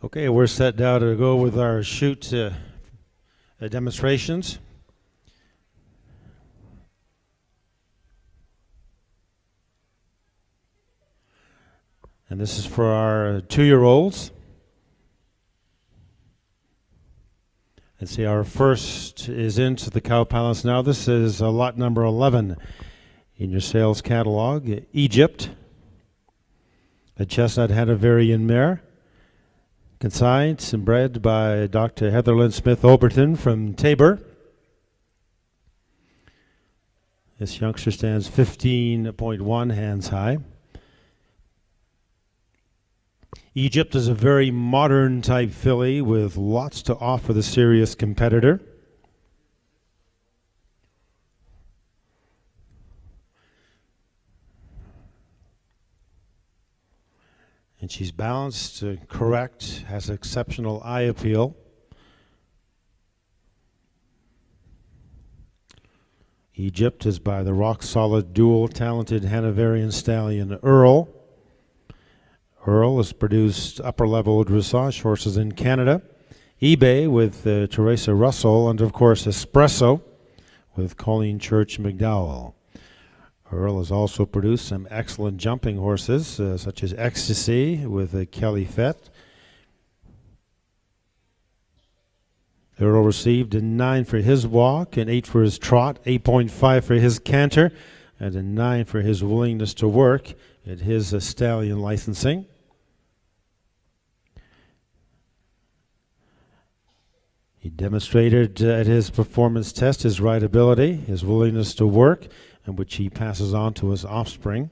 Okay, we're set now to go with our chute demonstrations. And this is for our 2-year-olds. Let's see, our first is into the Cow Palace now. This is lot number 11 in your sales catalog. Egypt, a chestnut Hanoverian mare, consigned and bred by Dr. Heather Lynn Smith Oberton from Tabor. This youngster stands 15.1 hands high. Egypt is a very modern type filly with lots to offer the serious competitor. And she's balanced, correct, has exceptional eye appeal. Egypt is by the rock-solid, dual-talented Hanoverian stallion Earl. Earl has produced upper-level dressage horses in Canada. eBay with Teresa Russell, and of course Espresso with Colleen Church McDowell. Earl has also produced some excellent jumping horses, such as Ecstasy with Kelly Fett. Earl received a 9 for his walk, an 8 for his trot, 8.5 for his canter, and a 9 for his willingness to work at his stallion licensing. He demonstrated at his performance test his rideability, his willingness to work, and which he passes on to his offspring.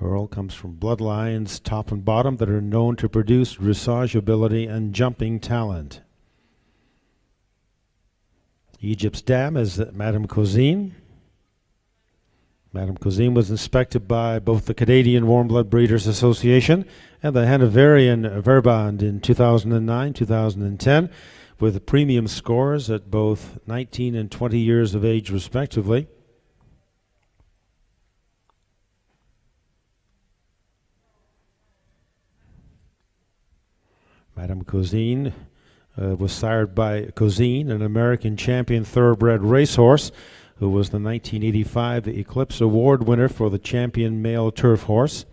Earl comes from bloodlines, top and bottom, that are known to produce dressage ability and jumping talent. Egypt's dam is Madame Cosine. Madame Cosine was inspected by both the Canadian Warm Blood Breeders Association and the Hanoverian Verband in 2009, 2010, with premium scores at both 19 and 20 years of age, respectively. Madame Cosine was sired by Cosine, an American champion thoroughbred racehorse, who was the 1985 Eclipse Award winner for the champion male turf horse.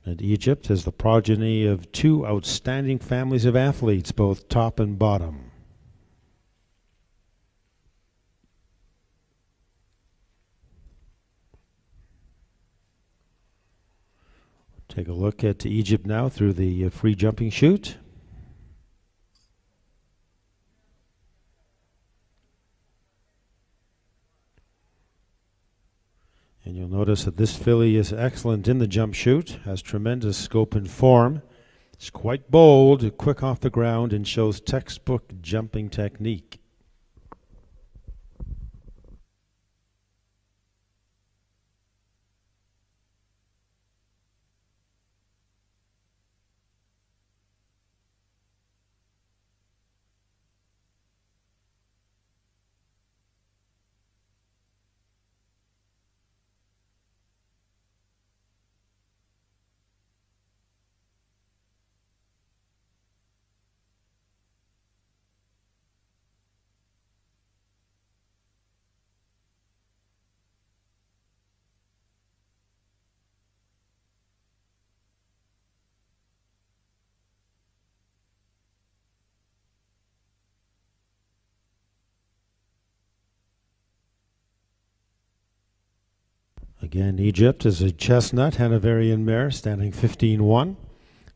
And Egypt is the progeny of two outstanding families of athletes, both top and bottom. Take a look at Egypt now through the free jumping chute. And you'll notice that this filly is excellent in the jump chute, has tremendous scope and form. It's quite bold, quick off the ground, and shows textbook jumping technique. Again, Egypt is a chestnut Hanoverian mare standing 15-1,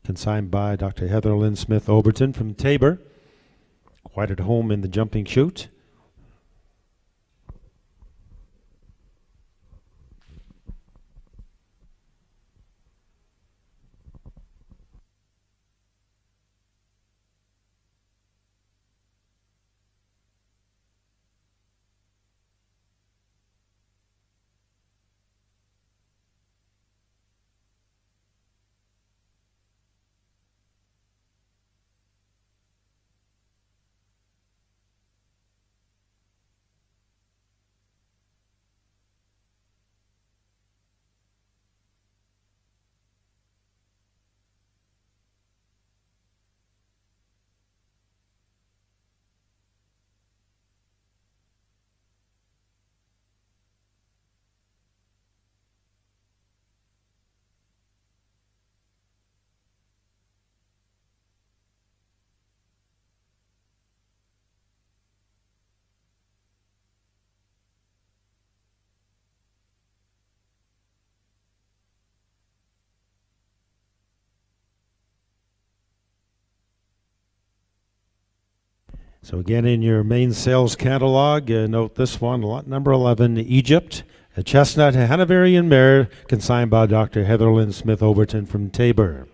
consigned by Dr. Heather Lynn Smith Oberton from Tabor. Quite at home in the jumping chute. So again, in your main sales catalog, note this one, lot number 11, Egypt, a chestnut Hanoverian mare consigned by Dr. Heather Lynn Smith Overton from Tabor.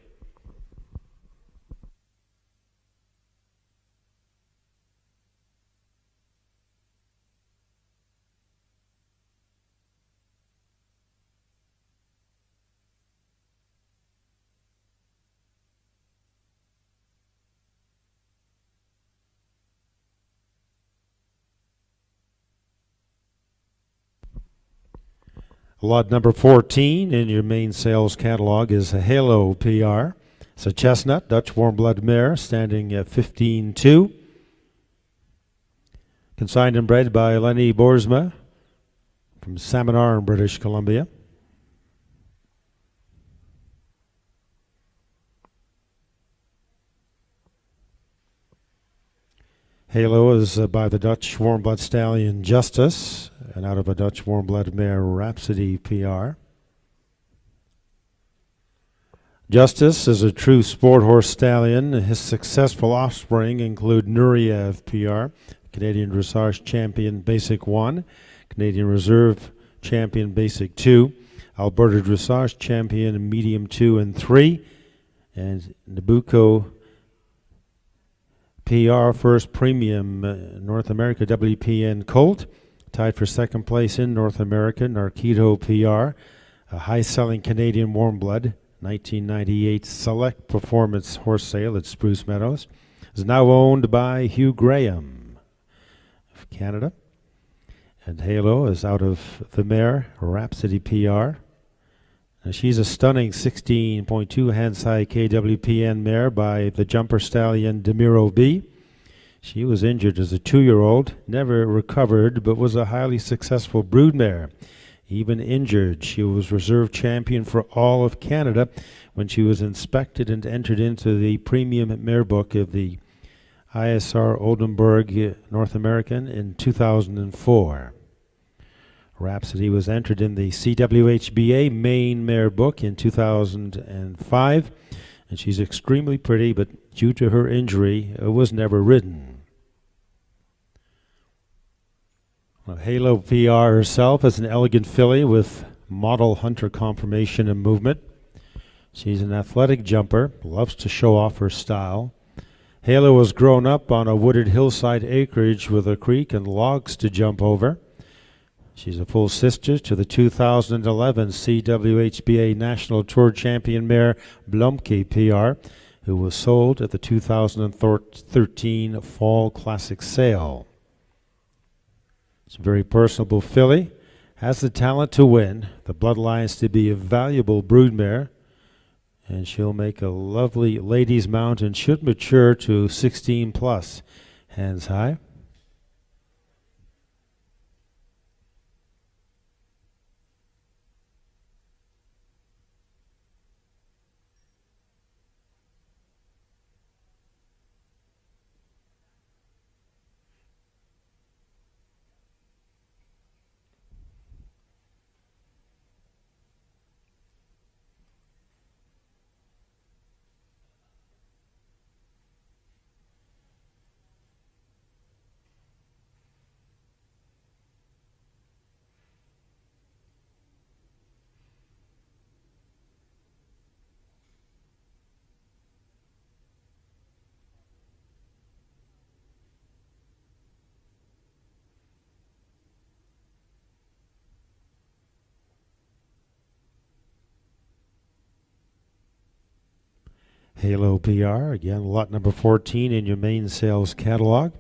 Lot number 14 in your main sales catalog is a Halo PR. It's a chestnut, Dutch warm blood mare, standing at 15-2. Consigned and bred by Lenny Boersma from Salmon Arm, British Columbia. Halo is by the Dutch warm blood stallion Justice, and out of a Dutch warm blood mare Rhapsody PR. Justice is a true sport horse stallion. His successful offspring include Nureyev PR, Canadian Dressage Champion Basic 1, Canadian Reserve Champion Basic 2, Alberta Dressage Champion Medium 2 and 3, and Nabucco PR First Premium North America WPN Colt, tied for second place in North America, Narquito PR, a high-selling Canadian warm blood, 1998 Select Performance Horse Sale at Spruce Meadows, is now owned by Hugh Graham of Canada. And Halo is out of the mare, Rhapsody PR. And she's a stunning 16.2 hands-high KWPN mare by the jumper stallion Demiro B. She was injured as a 2-year-old, never recovered, but was a highly successful broodmare. Even injured, she was reserve champion for all of Canada when she was inspected and entered into the premium mare book of the ISR Oldenburg North American in 2004. Rhapsody was entered in the CWHBA main mare book in 2005, and she's extremely pretty, but due to her injury, was never ridden. Well, Halo PR herself is an elegant filly with model hunter conformation and movement. She's an athletic jumper, loves to show off her style. Halo was grown up on a wooded hillside acreage with a creek and logs to jump over. She's a full sister to the 2011 CWHBA National Tour Champion mare Blomke PR, who was sold at the 2013 Fall Classic Sale. It's a very personable filly, has the talent to win, the bloodlines to be a valuable broodmare, and she'll make a lovely ladies' mount and should mature to 16 plus, hands high. Halo PR, again, lot number 14 in your main sales catalog.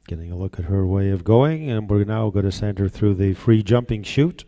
Getting a look at her way of going, and we're now going to send her through the free jumping chute.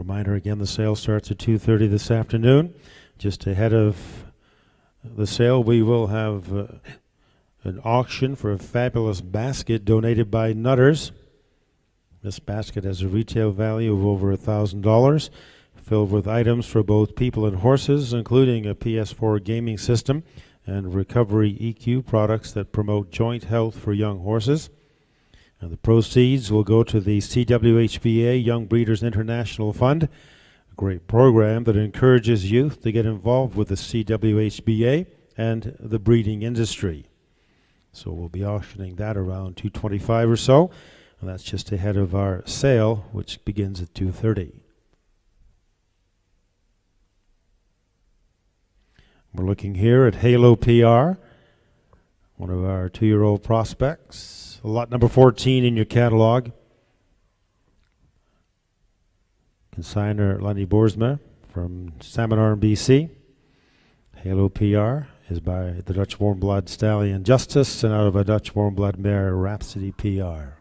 Reminder again, the sale starts at 2:30 this afternoon. Just ahead of the sale, we will have an auction for a fabulous basket donated by Nutters. This basket has a retail value of over $1,000, filled with items for both people and horses, including a PS4 gaming system and recovery EQ products that promote joint health for young horses. And the proceeds will go to the CWHBA Young Breeders International Fund, a great program that encourages youth to get involved with the CWHBA and the breeding industry. So we'll be auctioning that around 2:25 or so, and that's just ahead of our sale, which begins at 2:30. We're looking here at Halo PR, one of our 2-year-old prospects. Lot number 14 in your catalog. Consigner Lenny Boersma from Salmon Arm, BC. Halo PR is by the Dutch Warm Blood Stallion Justice and out of a Dutch Warm Blood mare, Rhapsody PR.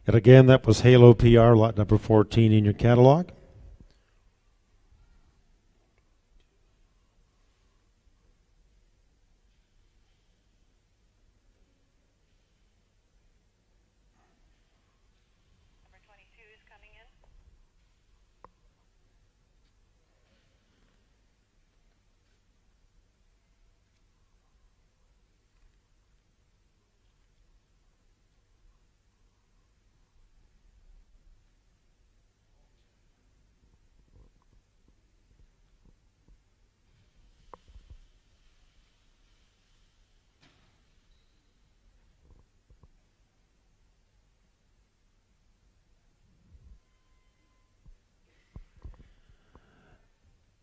And again, that was Halo PR, lot number 14 in your catalog. Number 22 is coming in.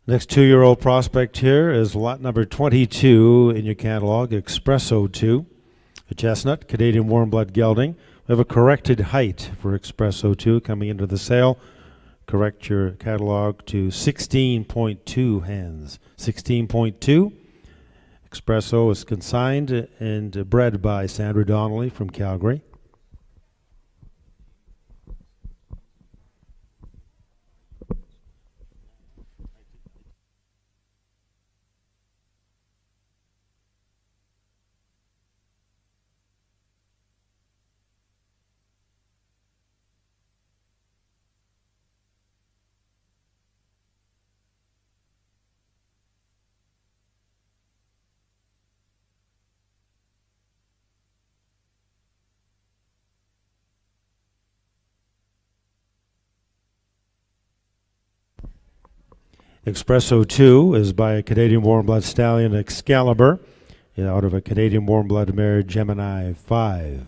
Next 2-year-old prospect here is lot number 22 in your catalog, Espresso 2, a chestnut, Canadian warm blood gelding. We have a corrected height for Espresso 2 coming into the sale. Correct your catalog to 16.2 hands. 16.2. Espresso is consigned and bred by Sandra Donnelly from Calgary. Espresso 2 is by a Canadian warm blood stallion, Excalibur, out of a Canadian warm blood mare, Gemini 5.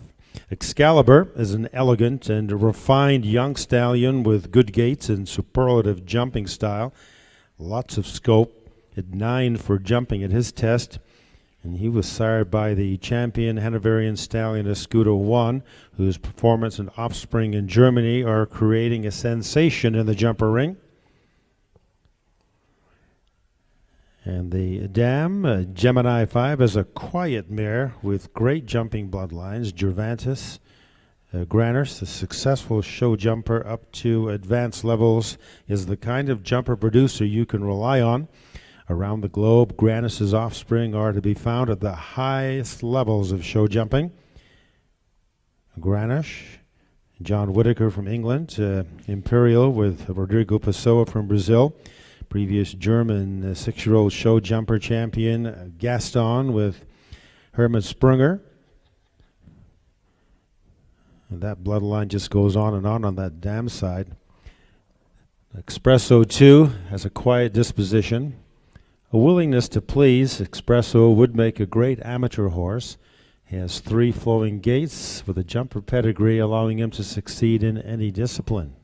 Excalibur is an elegant and refined young stallion with good gaits and superlative jumping style. Lots of scope. At 9 for jumping at his test. And he was sired by the champion Hanoverian stallion Escudo 1, whose performance and offspring in Germany are creating a sensation in the jumper ring. And the dam, Gemini 5, is a quiet mare with great jumping bloodlines. Gervantes Graners, a successful show jumper up to advanced levels, is the kind of jumper producer you can rely on. Around the globe, Grannis' offspring are to be found at the highest levels of show jumping. Granish, John Whitaker from England, Imperial with Rodrigo Pessoa from Brazil. previous German 6-year-old show jumper champion Gaston with Hermann Sprunger. And that bloodline just goes on that dam side. Espresso 2 has a quiet disposition, a willingness to please. Espresso would make a great amateur horse. He has 3 flowing gaits with a jumper pedigree allowing him to succeed in any discipline.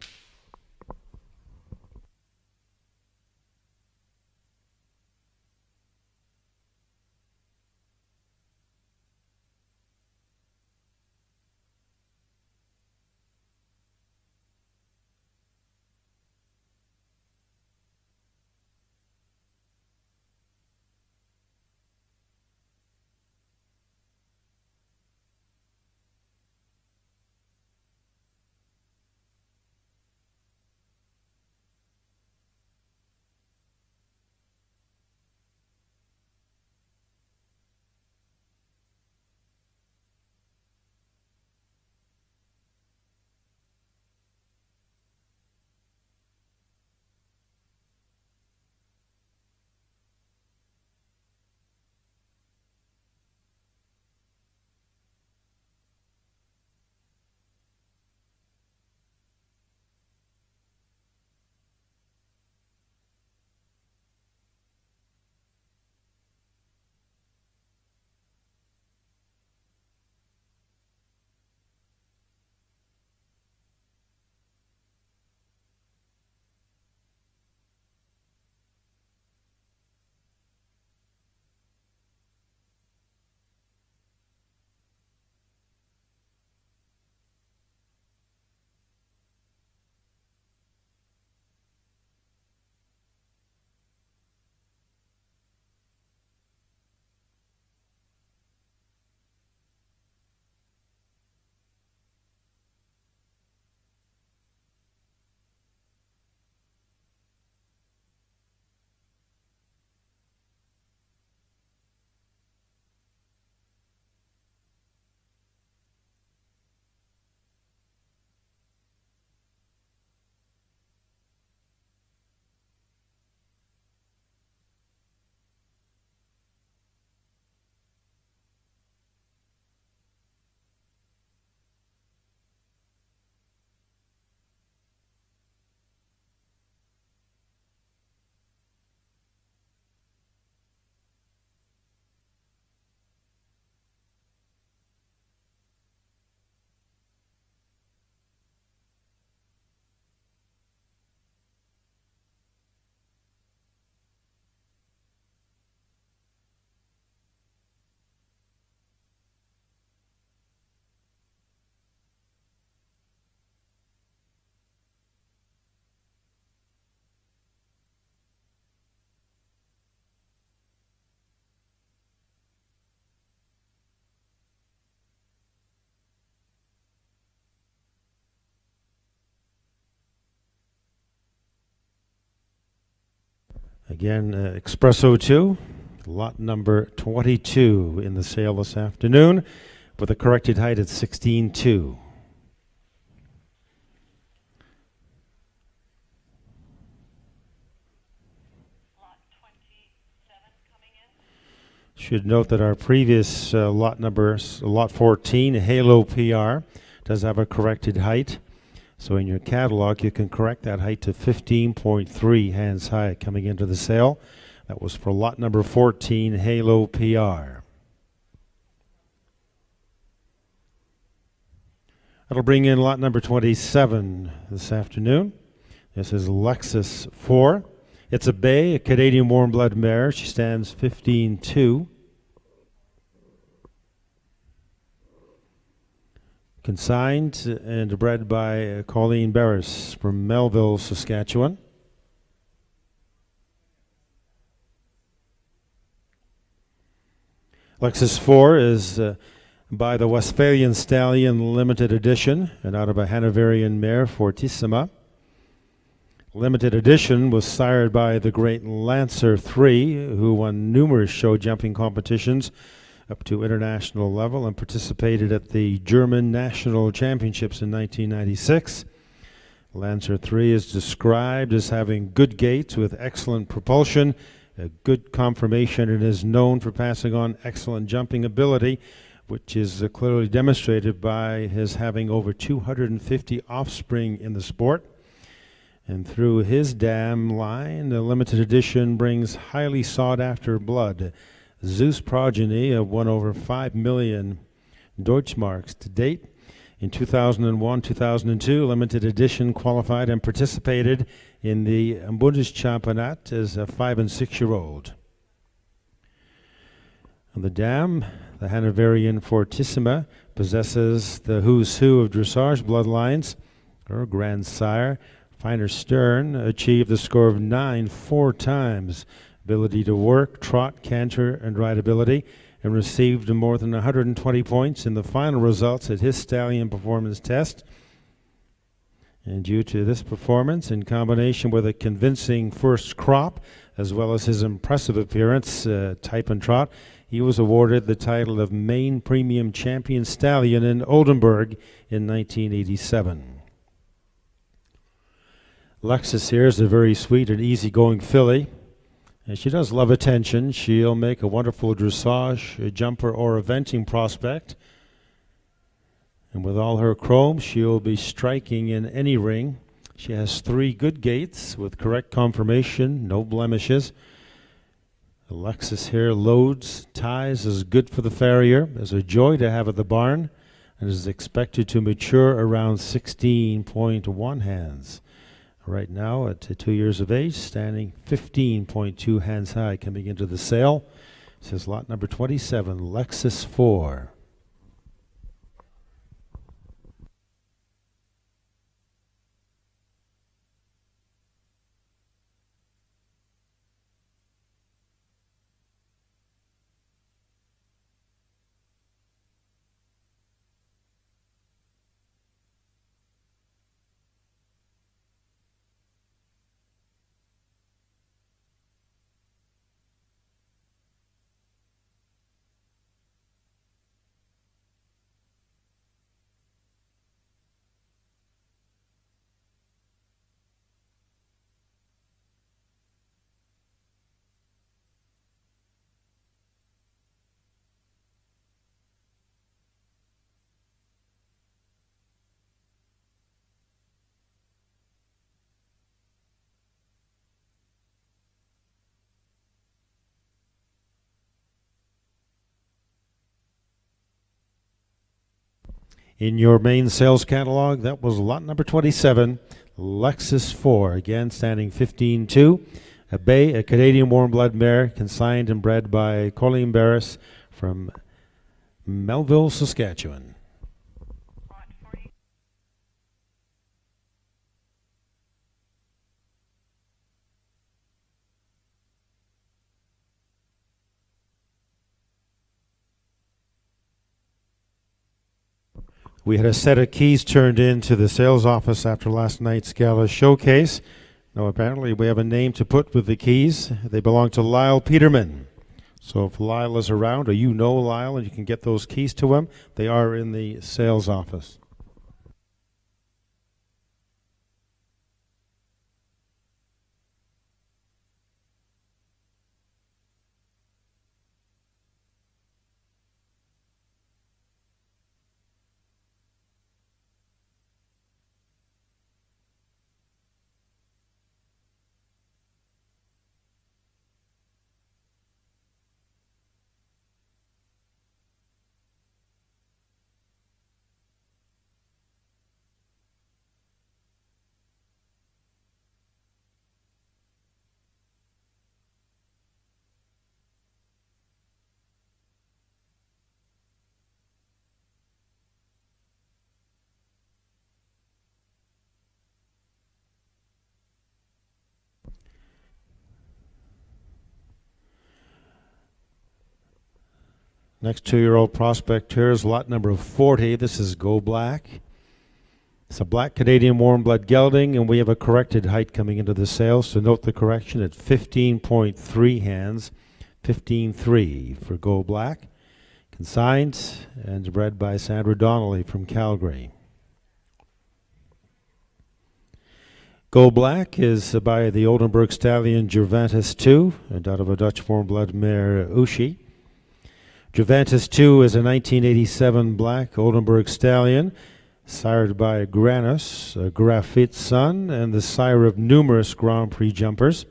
Again, Espresso 2, lot number 22 in the sale this afternoon with a corrected height at 16.2. Lot 27 coming in. Should note that our previous lot number, lot 14, Halo PR, does have a corrected height. So in your catalog, you can correct that height to 15.3 hands high coming into the sale. That was for lot number 14, Halo PR. That'll bring in lot number 27 this afternoon. This is Lexus 4. It's a bay, a Canadian warm blood mare. She stands 15.2. Consigned and bred by Colleen Barris from Melville, Saskatchewan. Lexus 4 is by the Westphalian Stallion Limited Edition and out of a Hanoverian mare, Fortissima. Limited Edition was sired by the great Lancer 3, who won numerous show jumping competitions up to international level and participated at the German National Championships in 1996. Lancer 3 is described as having good gaits with excellent propulsion, a good conformation, and is known for passing on excellent jumping ability, which is clearly demonstrated by his having over 250 offspring in the sport. And through his dam line, the limited edition brings highly sought-after blood. Zeus progeny have won over 5 million Deutschmarks to date. In 2001, 2002, limited edition qualified and participated in the Bundeschampionat as a 5- and 6-year-old. On the dam, the Hanoverian Fortissima possesses the who's who of dressage bloodlines. Her grandsire, Feiner Stern, achieved a score of 9 4 times. Ability to work, trot, canter, and rideability, and received more than 120 points in the final results at his stallion performance test. And due to this performance, in combination with a convincing first crop, as well as his impressive appearance, type and trot, he was awarded the title of Maine Premium Champion Stallion in Oldenburg in 1987. Lexus here is a very sweet and easygoing filly. And she does love attention. She'll make a wonderful dressage, a jumper, or eventing prospect. And with all her chrome, she'll be striking in any ring. She has 3 good gaits with correct conformation, no blemishes. Alexis here loads, ties, is good for the farrier, is a joy to have at the barn, and is expected to mature around 16.1 hands. Right now, at 2 years of age, standing 15.2 hands high coming into the sale. This is lot number 27, Lexus 4. In your main sales catalog, that was lot number 27, Lexus 4, again standing 15.2. A bay, a Canadian warm blood mare, consigned and bred by Colleen Barris from Melville, Saskatchewan. Lot 40. We had a set of keys turned in to the sales office after last night's gala showcase. Now apparently we have a name to put with the keys. They belong to Lyle Peterman. So if Lyle is around, or you know Lyle and you can get those keys to him, they are in the sales office. Next 2-year-old prospect here is lot number 40. This is Go Black. It's a black Canadian warm blood gelding, and we have a corrected height coming into the sale, so note the correction at 15.3 hands, 15.3 for Go Black. Consigned and bred by Sandra Donnelly from Calgary. Gold Black is by the Oldenburg stallion Gervantes 2, and out of a Dutch warm blood mare Ushi. Gervantes 2 is a 1987 black Oldenburg stallion, sired by Granus, a Graphite son, and the sire of numerous Grand Prix jumpers.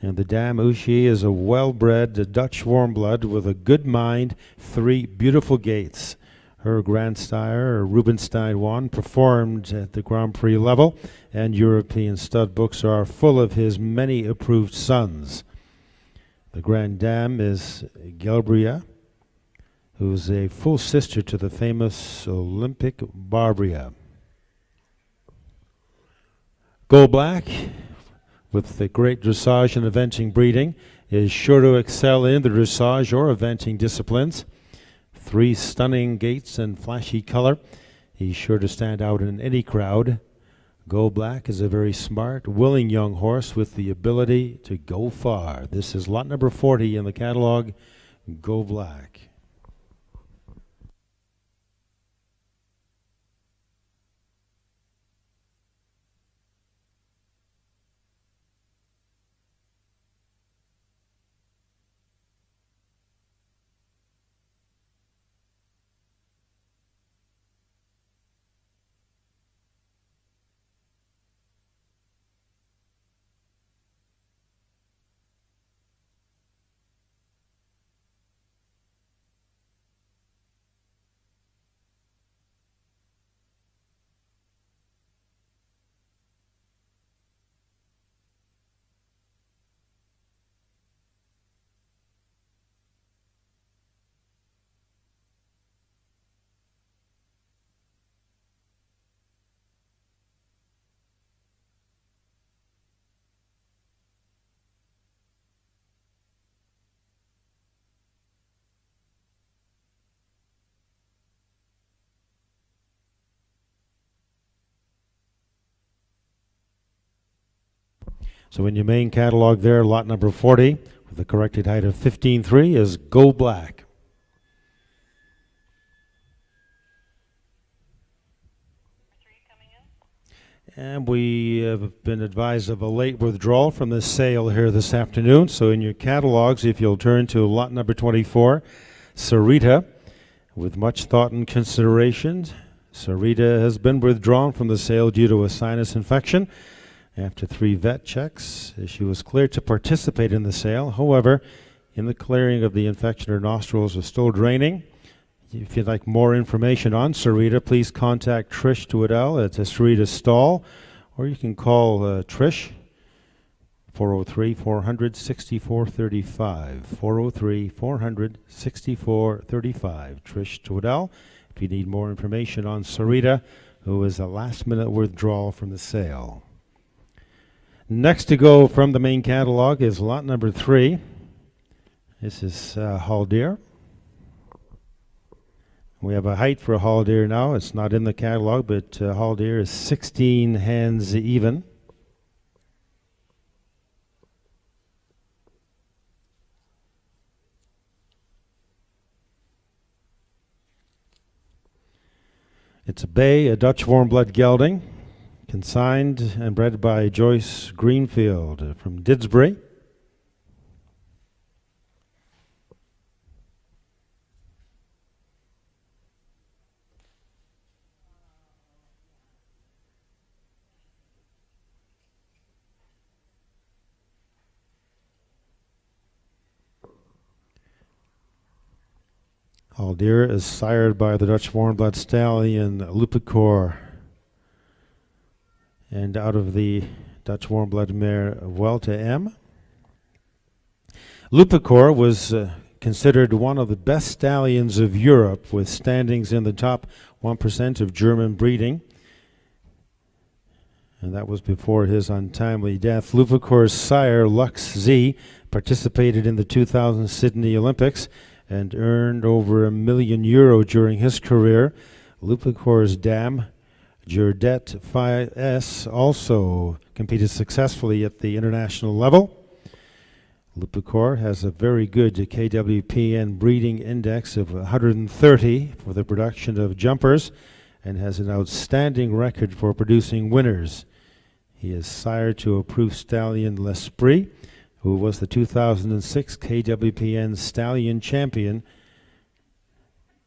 And the dam Ushi is a well-bred Dutch warm blood with a good mind, 3 beautiful gaits. Her grandsire, Rubenstein 1, performed at the Grand Prix level, and European stud books are full of his many approved sons. The grand dam is Gelbria, who's a full sister to the famous Olympic Barbria. Gold Black, with the great dressage and eventing breeding, is sure to excel in the dressage or eventing disciplines. 3 stunning gaits and flashy color. He's sure to stand out in any crowd. Gold Black is a very smart, willing young horse with the ability to go far. This is lot number 40 in the catalog, Gold Black. So in your main catalog there, lot number 40, with the corrected height of 15.3, is Gold Black. Number 3 coming in. And we have been advised of a late withdrawal from the sale here this afternoon. So in your catalogs, if you'll turn to lot number 24, Sarita, with much thought and consideration, Sarita has been withdrawn from the sale due to a sinus infection. After 3 vet checks, she was cleared to participate in the sale. However, in the clearing of the infection, her nostrils are still draining. If you'd like more information on Sarita, please contact Trish Tweddell at Sarita Stall, or you can call Trish, 403-400-6435, 403-400-6435, Trish Tweddell, if you need more information on Sarita, who is a last-minute withdrawal from the sale. Next to go from the main catalog is lot number 3. This is Haldir. We have a height for Haldir now. It's not in the catalog, but Haldir is 16 hands even. It's a bay, a Dutch warm blood gelding, consigned and bred by Joyce Greenfield from Didsbury. Haldir is sired by the Dutch warm blood stallion Lupicore, and out of the Dutch warm blood mare Vuelta M. Lupicore was considered one of the best stallions of Europe, with standings in the top 1% of German breeding, and that was before his untimely death. Lupicore's sire, Lux Z, participated in the 2000 Sydney Olympics and earned over €1 million during his career. Lupicore's dam, Jurdette 5S, also competed successfully at the international level. Lupicore has a very good KWPN breeding index of 130 for the production of jumpers, and has an outstanding record for producing winners. He is sire to approved stallion L'Esprit, who was the 2006 KWPN Stallion Champion.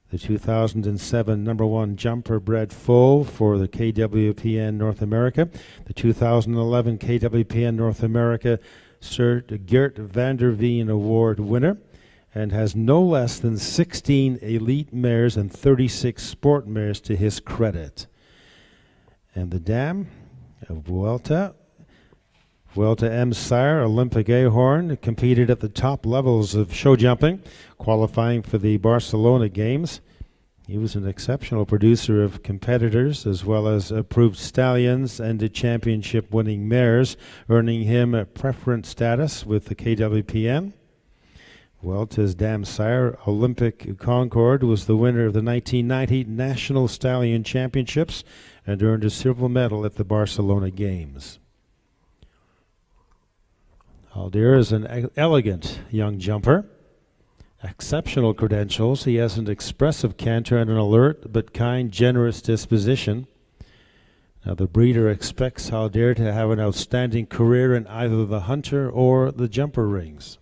The 2007 #1 jumper bred foal for the KWPN North America. The 2011 KWPN North America Sir Geert van der Veen Award winner, and has no less than 16 elite mares and 36 sport mares to his credit. And the dam of Vuelta M sire, Olympic Ahorn, competed at the top levels of show jumping, qualifying for the Barcelona Games. He was an exceptional producer of competitors as well as approved stallions and championship-winning mares, earning him a preference status with the KWPN. Vuelta's dam sire, Olympic Concord, was the winner of the 1990 National Stallion Championships and earned a silver medal at the Barcelona Games. Haldir is an elegant young jumper. Exceptional credentials. He has an expressive canter and an alert but kind, generous disposition. Now the breeder expects Haldir to have an outstanding career in either the hunter or the jumper rings.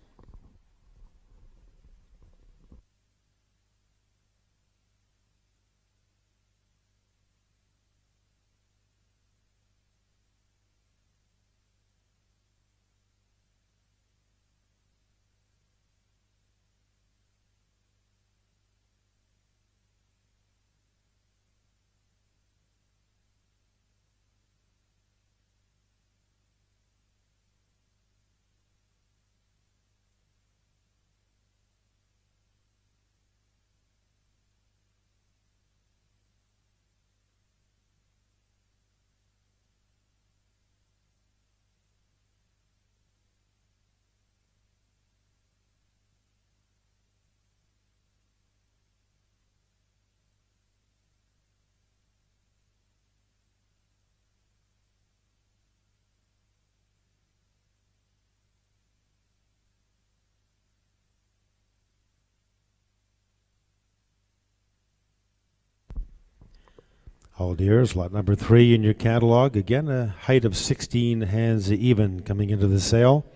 Haldir is lot number 3 in your catalog. Again, a height of 16 hands even coming into the sale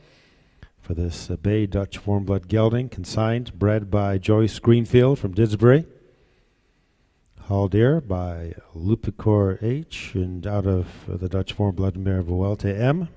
for this Bay Dutch warm blood gelding, consigned, bred by Joyce Greenfield from Didsbury. Haldir by Lupicor H, and out of the Dutch warm blood mare Vuelta M.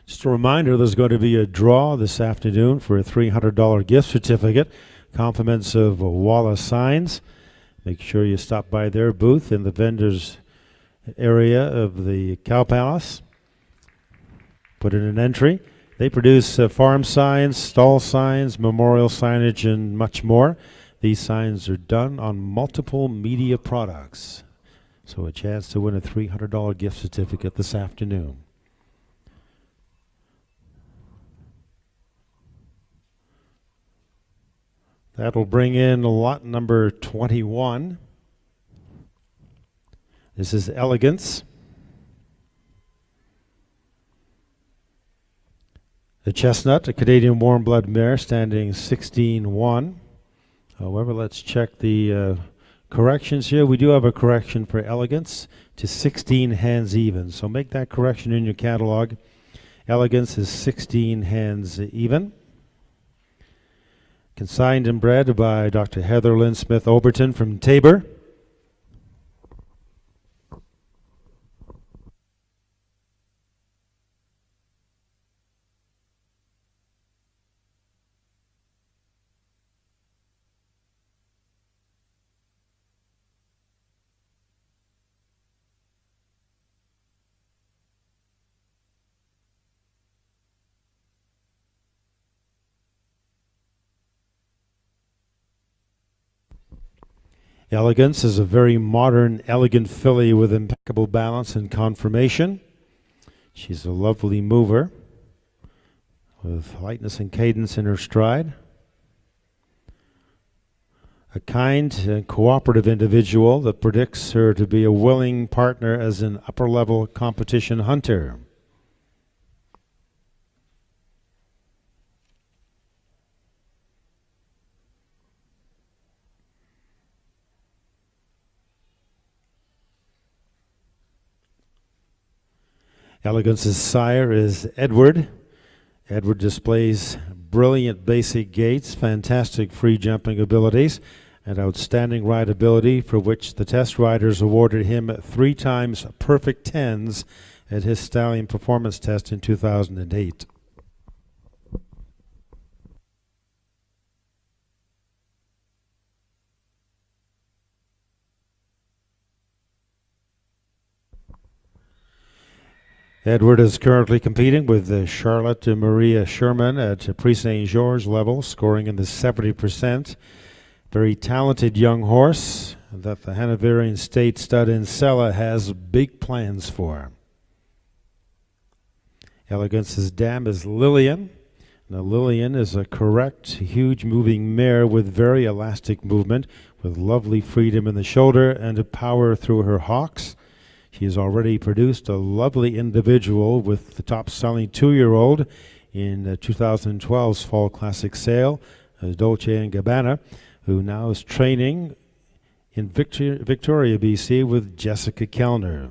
Just a reminder, there's going to be a draw this afternoon for a $300 gift certificate, compliments of Wallace Signs. Make sure you stop by their booth in the vendors area of the Cow Palace. Put in an entry. They produce farm signs, stall signs, memorial signage, and much more. These signs are done on multiple media products. So a chance to win a $300 gift certificate this afternoon. That'll bring in lot number 21. This is Elegance. The Chestnut, a Canadian warm blood mare, standing 16-1. However, let's check the corrections here. We do have a correction for Elegance to 16 hands even. So make that correction in your catalog. Elegance is 16 hands even. Consigned and bred by Dr. Heather Lynn Smith Oberton from Tabor. Elegance is a very modern, elegant filly with impeccable balance and conformation. She's a lovely mover. with lightness and cadence in her stride. A kind and cooperative individual that predicts her to be a willing partner as an upper-level competition hunter. Elegance's sire is Edward. Edward displays brilliant basic gaits, fantastic free jumping abilities, and outstanding rideability, for which the test riders awarded him 3 times perfect 10s at his stallion performance test in 2008. Edward is currently competing with Charlotte Maria Sherman at Prix Saint Georges level, scoring in the 70%. Very talented young horse that the Hanoverian State stud Incella has big plans for. Elegance's dam is Lillian. Now Lillian is a correct, huge moving mare with very elastic movement, with lovely freedom in the shoulder and a power through her hocks. She has already produced a lovely individual with the top-selling 2-year-old in 2012's Fall Classic sale, Dolce & Gabbana, who now is training in Victoria, BC with Jessica Kellner.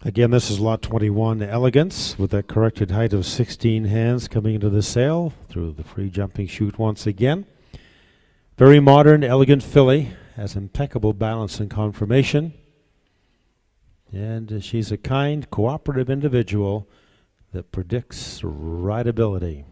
Again, this is lot 21, Elegance, with that corrected height of 16 hands coming into the sale through the free jumping chute once again. Very modern, elegant filly, has impeccable balance and conformation. And she's a kind, cooperative individual that predicts rideability.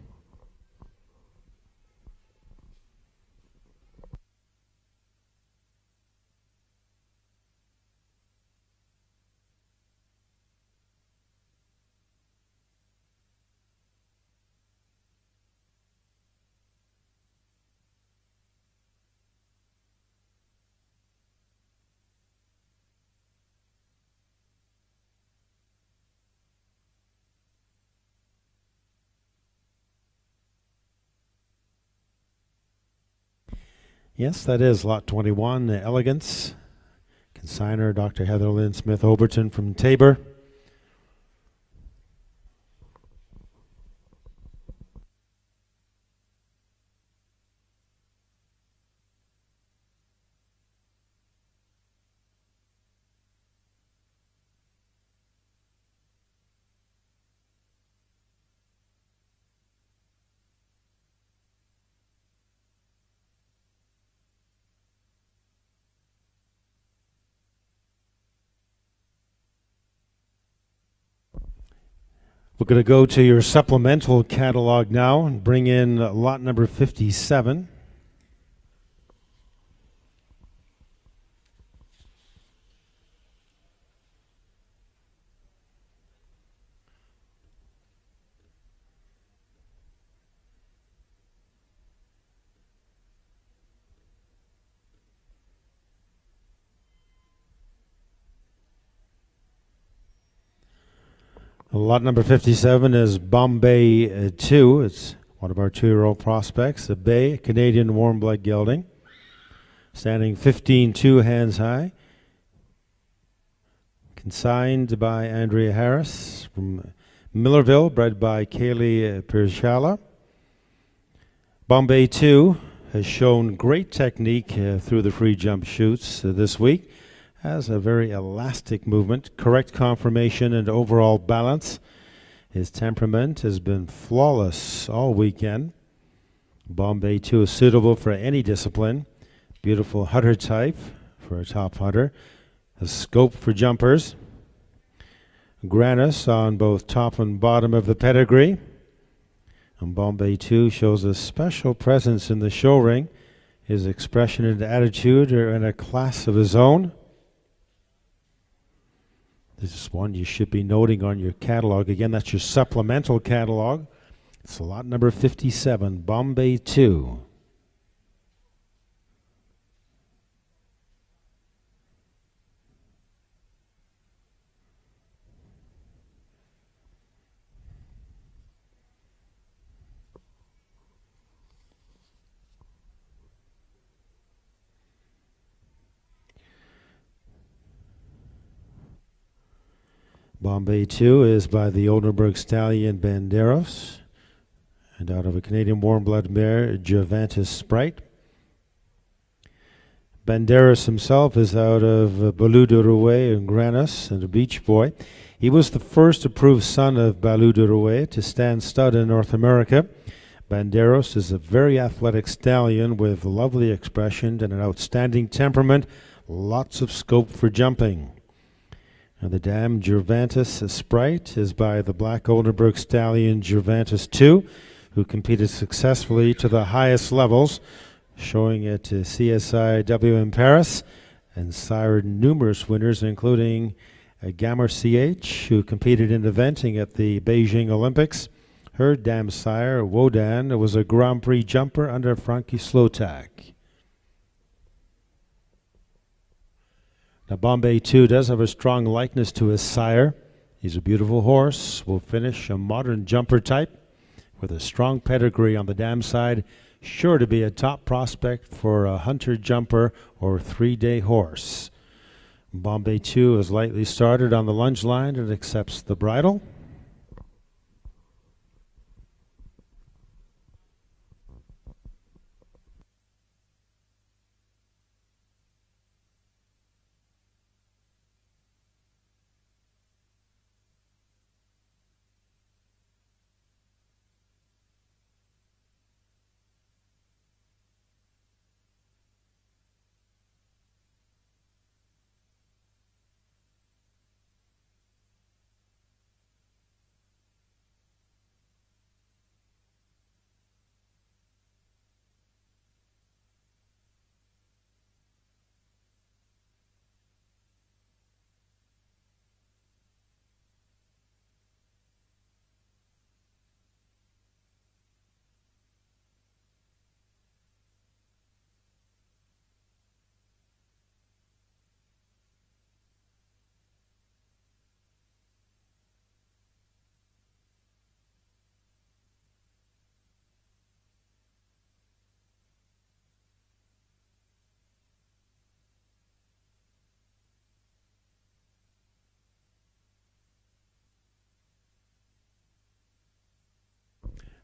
Yes, that is lot 21, Elegance. Consigner, Dr. Heather Lynn Smith-Overton from Tabor. We're going to go to your supplemental catalog now and bring in lot number 57. Lot number 57 is Bombay 2. It's one of our 2-year-old prospects. A bay, Canadian warm blood gelding, standing 15-2 hands high. Consigned by Andrea Harris from Millerville, bred by Kaylee Pirzhala. Bombay 2 has shown great technique through the free jump shoots this week. Has a very elastic movement, correct conformation, and overall balance. His temperament has been flawless all weekend. Bombay 2 is suitable for any discipline. Beautiful hunter type for a top hunter. A scope for jumpers. Granus on both top and bottom of the pedigree. And Bombay 2 shows a special presence in the show ring. His expression and attitude are in a class of his own. This is one you should be noting on your catalog. Again, that's your supplemental catalog. It's lot number 57, Bombay 2. Bombay 2 is by the Oldenburg stallion Banderos, and out of a Canadian warm blood mare, Gervantes Sprite. Banderas himself is out of Balou de Rouet and Granus and a Beach Boy. He was the first approved son of Balou de Rouet to stand stud in North America. Banderos is a very athletic stallion with lovely expression and an outstanding temperament, lots of scope for jumping. And the dam Gervantes Sprite is by the black Oldenburg stallion Gervantes 2, who competed successfully to the highest levels, showing it to CSIW in Paris, and sired numerous winners, including Gamer CH, who competed in eventing at the Beijing Olympics. Her dam sire, Wodan, was a Grand Prix jumper under Frankie Slotak. Now, Bombay 2 does have a strong likeness to his sire. He's a beautiful horse, will finish a modern jumper type with a strong pedigree on the dam side, sure to be a top prospect for a hunter jumper or 3-day horse. Bombay 2 is lightly started on the lunge line and accepts the bridle.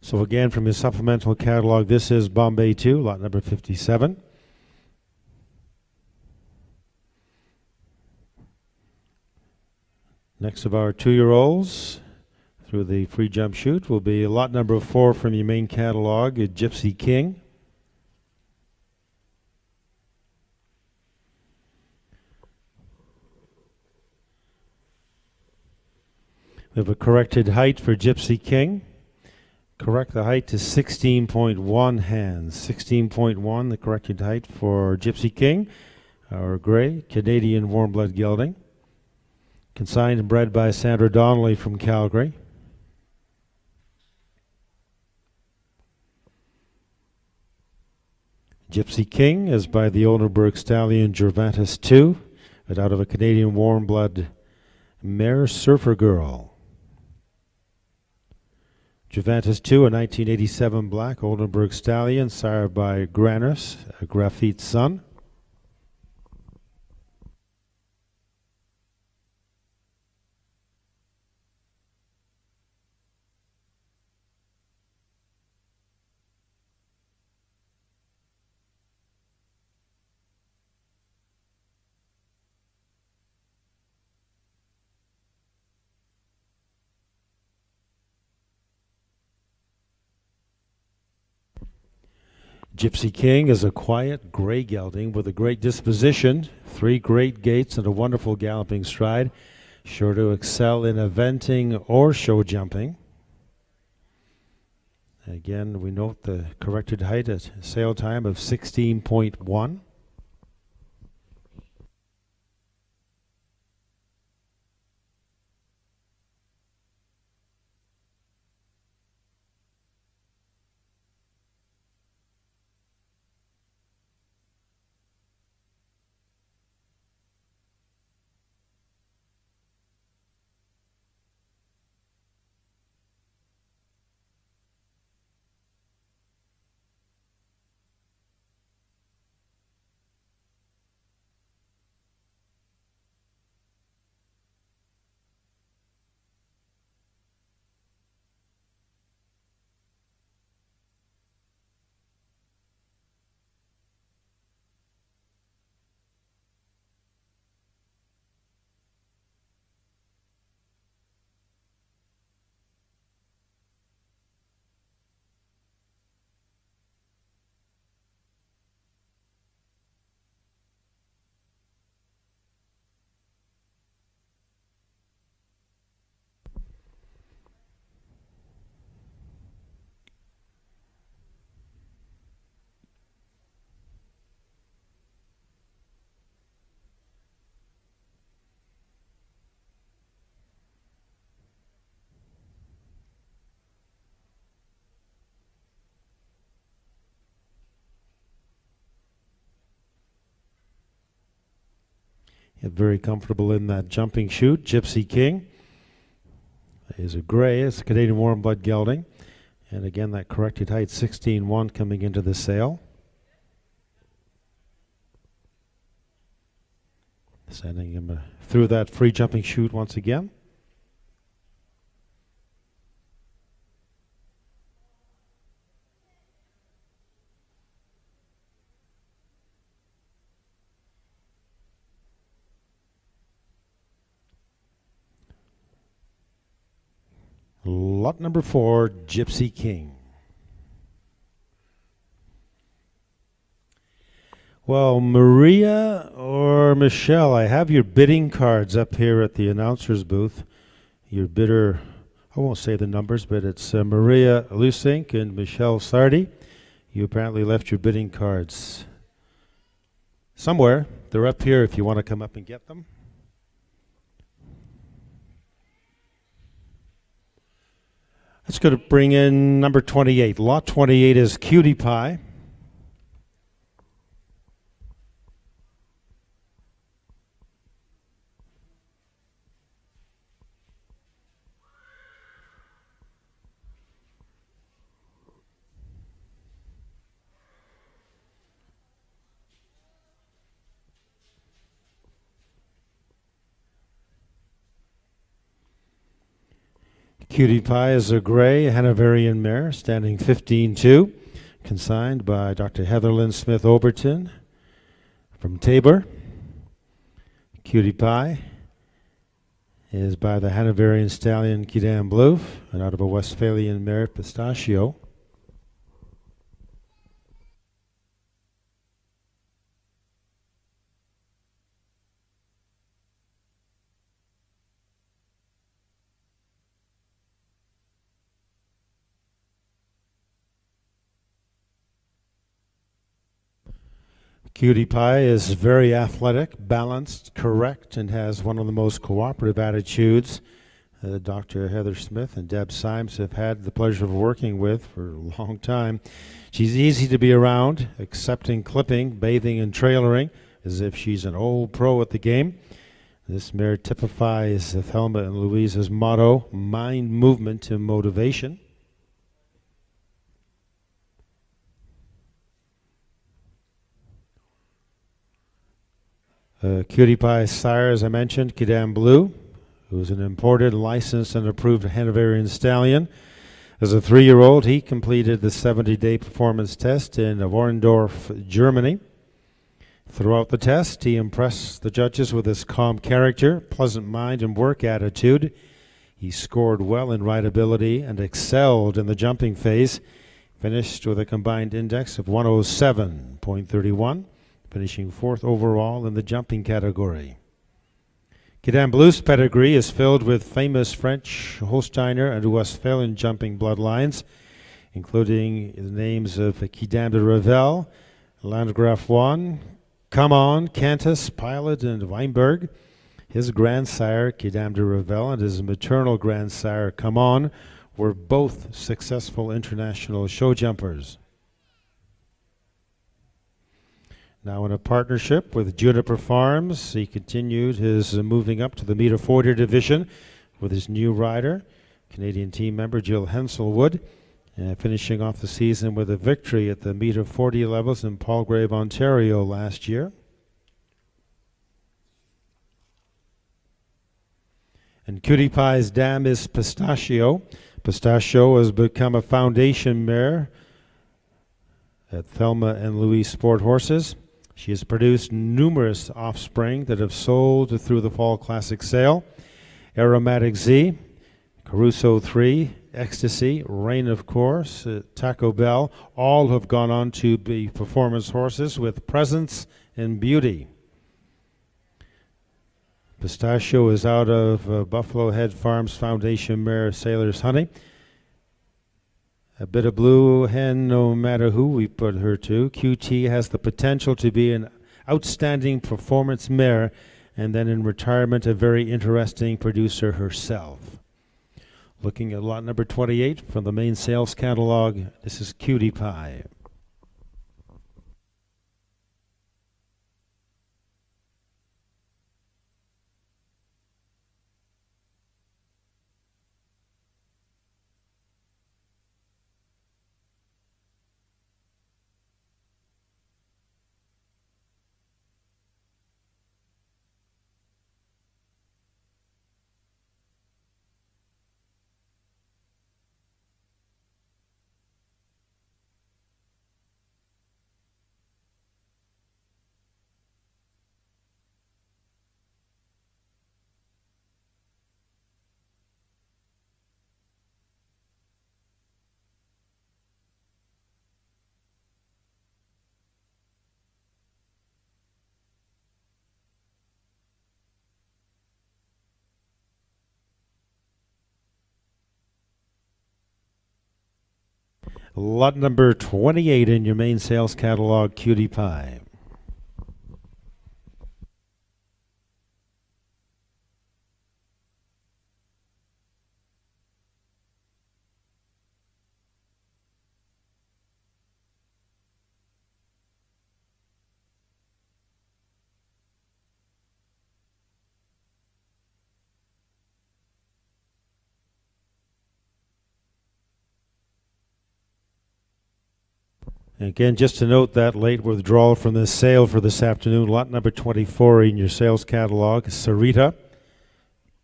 So again, from his supplemental catalog, this is Bombay 2, lot number 57. Next of our 2-year-olds through the free jump shoot will be lot number 4 from your main catalog, Gypsy King. We have a corrected height for Gypsy King. Correct the height to 16.1 hands. 16.1, the corrected height for Gypsy King, our gray Canadian warm blood gelding. Consigned and bred by Sandra Donnelly from Calgary. Gypsy King is by the Oldenburg stallion Gervantes 2, but out of a Canadian warm blood mare Surfer Girl. Gervantes 2, a 1987 black Oldenburg stallion, sired by Granus, a Graphite son. Gypsy King is a quiet gray gelding with a great disposition, 3 great gaits, and a wonderful galloping stride. Sure to excel in eventing or show jumping. Again, we note the corrected height at sale time of 16.1. Very comfortable in that jumping chute. Gypsy King is a gray. It's a Canadian warm blood gelding. And again, that corrected height, 16.1, coming into the sale. Sending him through that free jumping chute once again. Lot number 4, Gypsy King. Well, Maria or Michelle, I have your bidding cards up here at the announcer's booth. Your bidder, I won't say the numbers, but it's Maria Lusink and Michelle Sardi. You apparently left your bidding cards somewhere. They're up here if you want to come up and get them. Let's go to bring in number 28. Lot 28 is Cutie Pie. Cutie Pie is a gray Hanoverian mare, standing 15-2, consigned by Dr. Heatherlyn Smith Overton from Tabor. Cutie Pie is by the Hanoverian stallion Kidam Blue, and out of a Westphalian mare, Pistachio. Cutie Pie is very athletic, balanced, correct, and has one of the most cooperative attitudes Dr. Heather Smith and Deb Symes have had the pleasure of working with for a long time. She's easy to be around, accepting clipping, bathing, and trailering as if she's an old pro at the game. This mare typifies Thelma and Louise's motto, mind, movement, and motivation. Cutie Pie's sire, as I mentioned, Kidam Blue, who's an imported, licensed, and approved Hanoverian stallion. As a 3-year-old, he completed the 70-day performance test in Warendorf, Germany. Throughout the test, he impressed the judges with his calm character, pleasant mind, and work attitude. He scored well in rideability and excelled in the jumping phase, finished with a combined index of 107.31, finishing 4th overall in the jumping category. Quedam Blue's pedigree is filled with famous French, Holsteiner, and Westphalian jumping bloodlines, including the names of Quedam de Revel, Landgraf Juan, Come On, Cantus, Pilot, and Weinberg. His grandsire, Quedam de Revel, and his maternal grandsire, Come On, were both successful international show jumpers. Now in a partnership with Juniper Farms, he continued his moving up to the meter 40 division with his new rider, Canadian team member Jill Henselwood, finishing off the season with a victory at the meter 40 levels in Palgrave, Ontario last year. And Cutie Pie's dam is Pistachio. Pistachio has become a foundation mare at Thelma and Louise Sport Horses. She has produced numerous offspring that have sold through the Fall Classic sale. Aromatic Z, Caruso 3, Ecstasy, Rain of Course, Taco Bell, all have gone on to be performance horses with presence and beauty. Pistachio is out of Buffalo Head Farms Foundation mare Sailor's Honey. A bit of blue hen, no matter who we put her to. QT has the potential to be an outstanding performance mare, and then in retirement, a very interesting producer herself. Looking at lot number 28 from the main sales catalog, this is Cutie Pie. Lot number 28 in your main sales catalog, Cutie Pie. Again, just to note that late withdrawal from the sale for this afternoon, lot number 24 in your sales catalog, Sarita,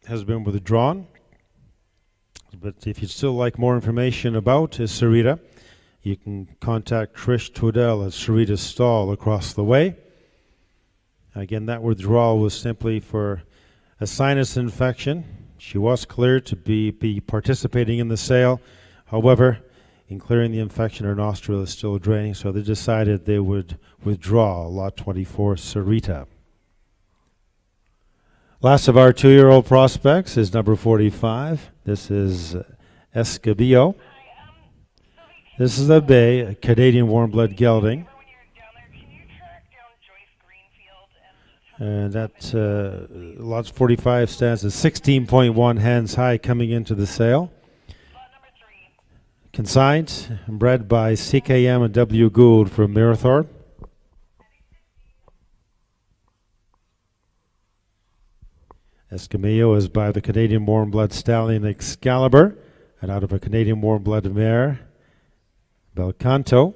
has been withdrawn. But if you'd still like more information about Sarita, you can contact Trish Twaddell at Sarita's stall across the way. Again, that withdrawal was simply for a sinus infection. She was cleared to be participating in the sale. However, in clearing the infection, her nostril is still draining, so they decided they would withdraw lot 24, Sarita. Last of our 2-year-old prospects is number 45. This is Escabillo. This is a bay, a Canadian warm blood gelding. And that lot 45 stands at 16.1 hands high coming into the sale. Consigned and bred by CKM and W. Gould from Marathon. Escamillo is by the Canadian warm blood stallion Excalibur, and out of a Canadian warm blood mare, Belcanto.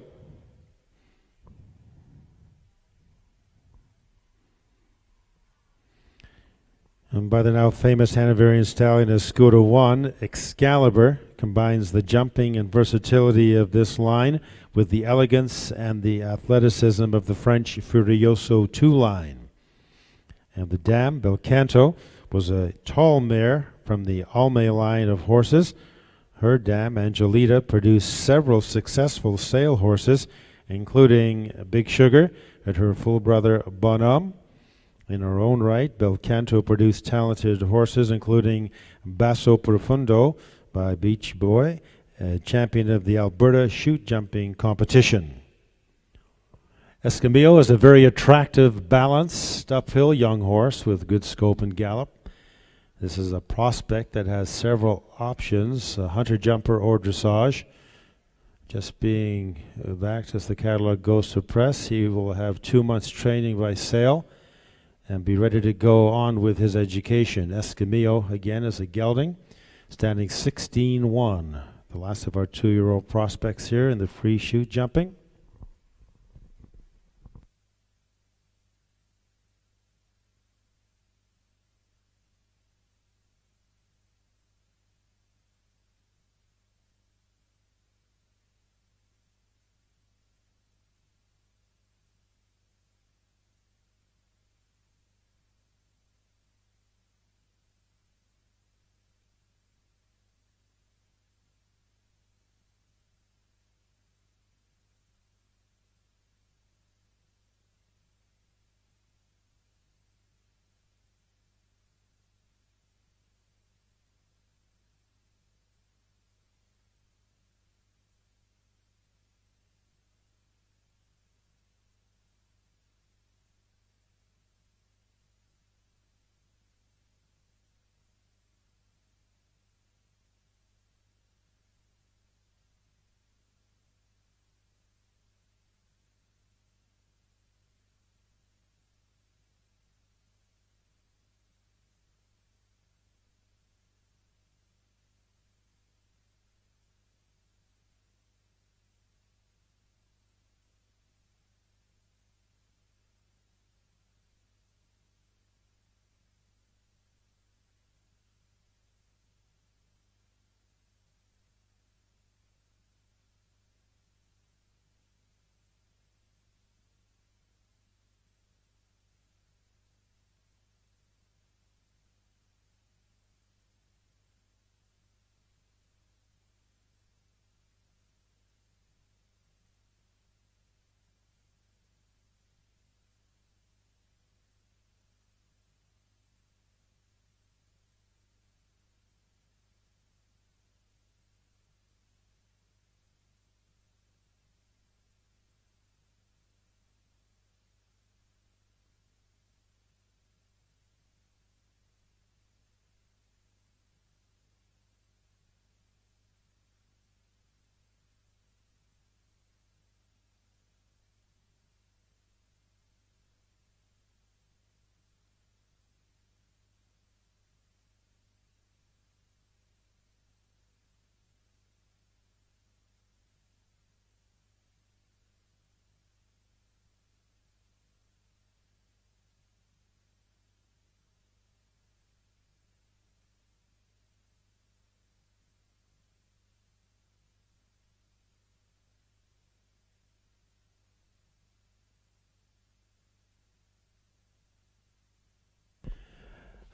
And by the now famous Hanoverian stallion Escudo 1, Excalibur combines the jumping and versatility of this line with the elegance and the athleticism of the French Furioso 2 line. And the dam, Belcanto, was a tall mare from the Alme line of horses. Her dam, Angelita, produced several successful sale horses, including Big Sugar and her full brother Bonhomme. In her own right, Belcanto produced talented horses, including Basso Profundo by Beach Boy, champion of the Alberta Chute Jumping competition. Escamillo is a very attractive, balanced, uphill young horse with good scope and gallop. This is a prospect that has several options, hunter jumper or dressage. Just being backed as the catalog goes to press, he will have 2 months training by sale and be ready to go on with his education. Escamillo, again, is a gelding, standing 16-1. The last of our 2-year-old prospects here in the free chute jumping.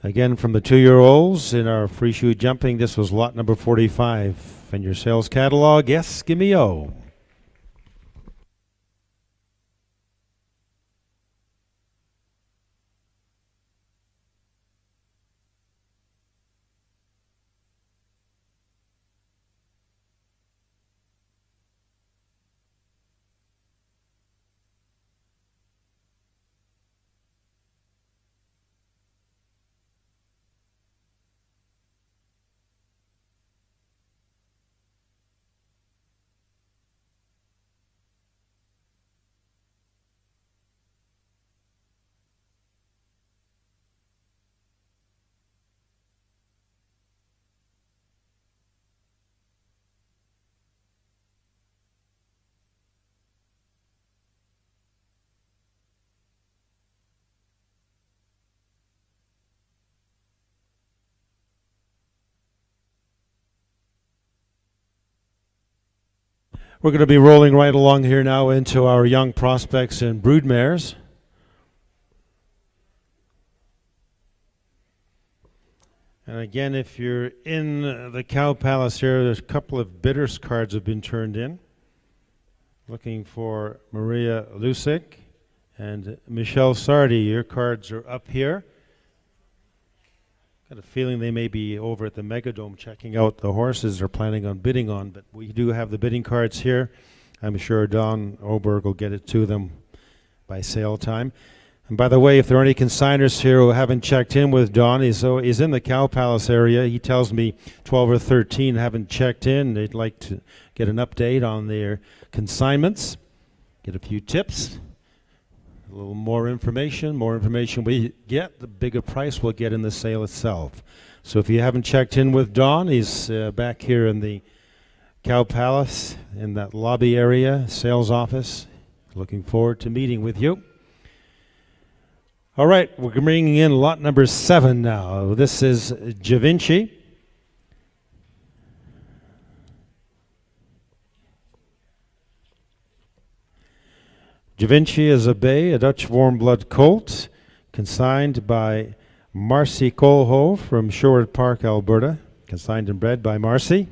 Again, from the 2-year-olds in our free chute jumping, this was lot number 45. And your sales catalog, Escamillo. We're going to be rolling right along here now into our young prospects and broodmares. And again, if you're in the Cow Palace here, there's a couple of bidders cards have been turned in. Looking for Maria Lusick and Michelle Sardi. Your cards are up here. Got a feeling they may be over at the Megadome checking out the horses they're planning on bidding on, but we do have the bidding cards here. I'm sure Don Oberg will get it to them by sale time. And by the way, if there are any consigners here who haven't checked in with Don, he's in the Cow Palace area. He tells me 12 or 13 haven't checked in. They'd like to get an update on their consignments, get a few tips, a little more information. More information we get, the bigger price we'll get in the sale itself. So if you haven't checked in with Don, he's back here in the Cow Palace in that lobby area, sales office. Looking forward to meeting with you. All right, we're bringing in lot number 7 now. This is Da Vinci. Da Vinci is a bay, a Dutch warm blood colt, consigned by Marcy Colho from Sherwood Park, Alberta. Consigned and bred by Marcy.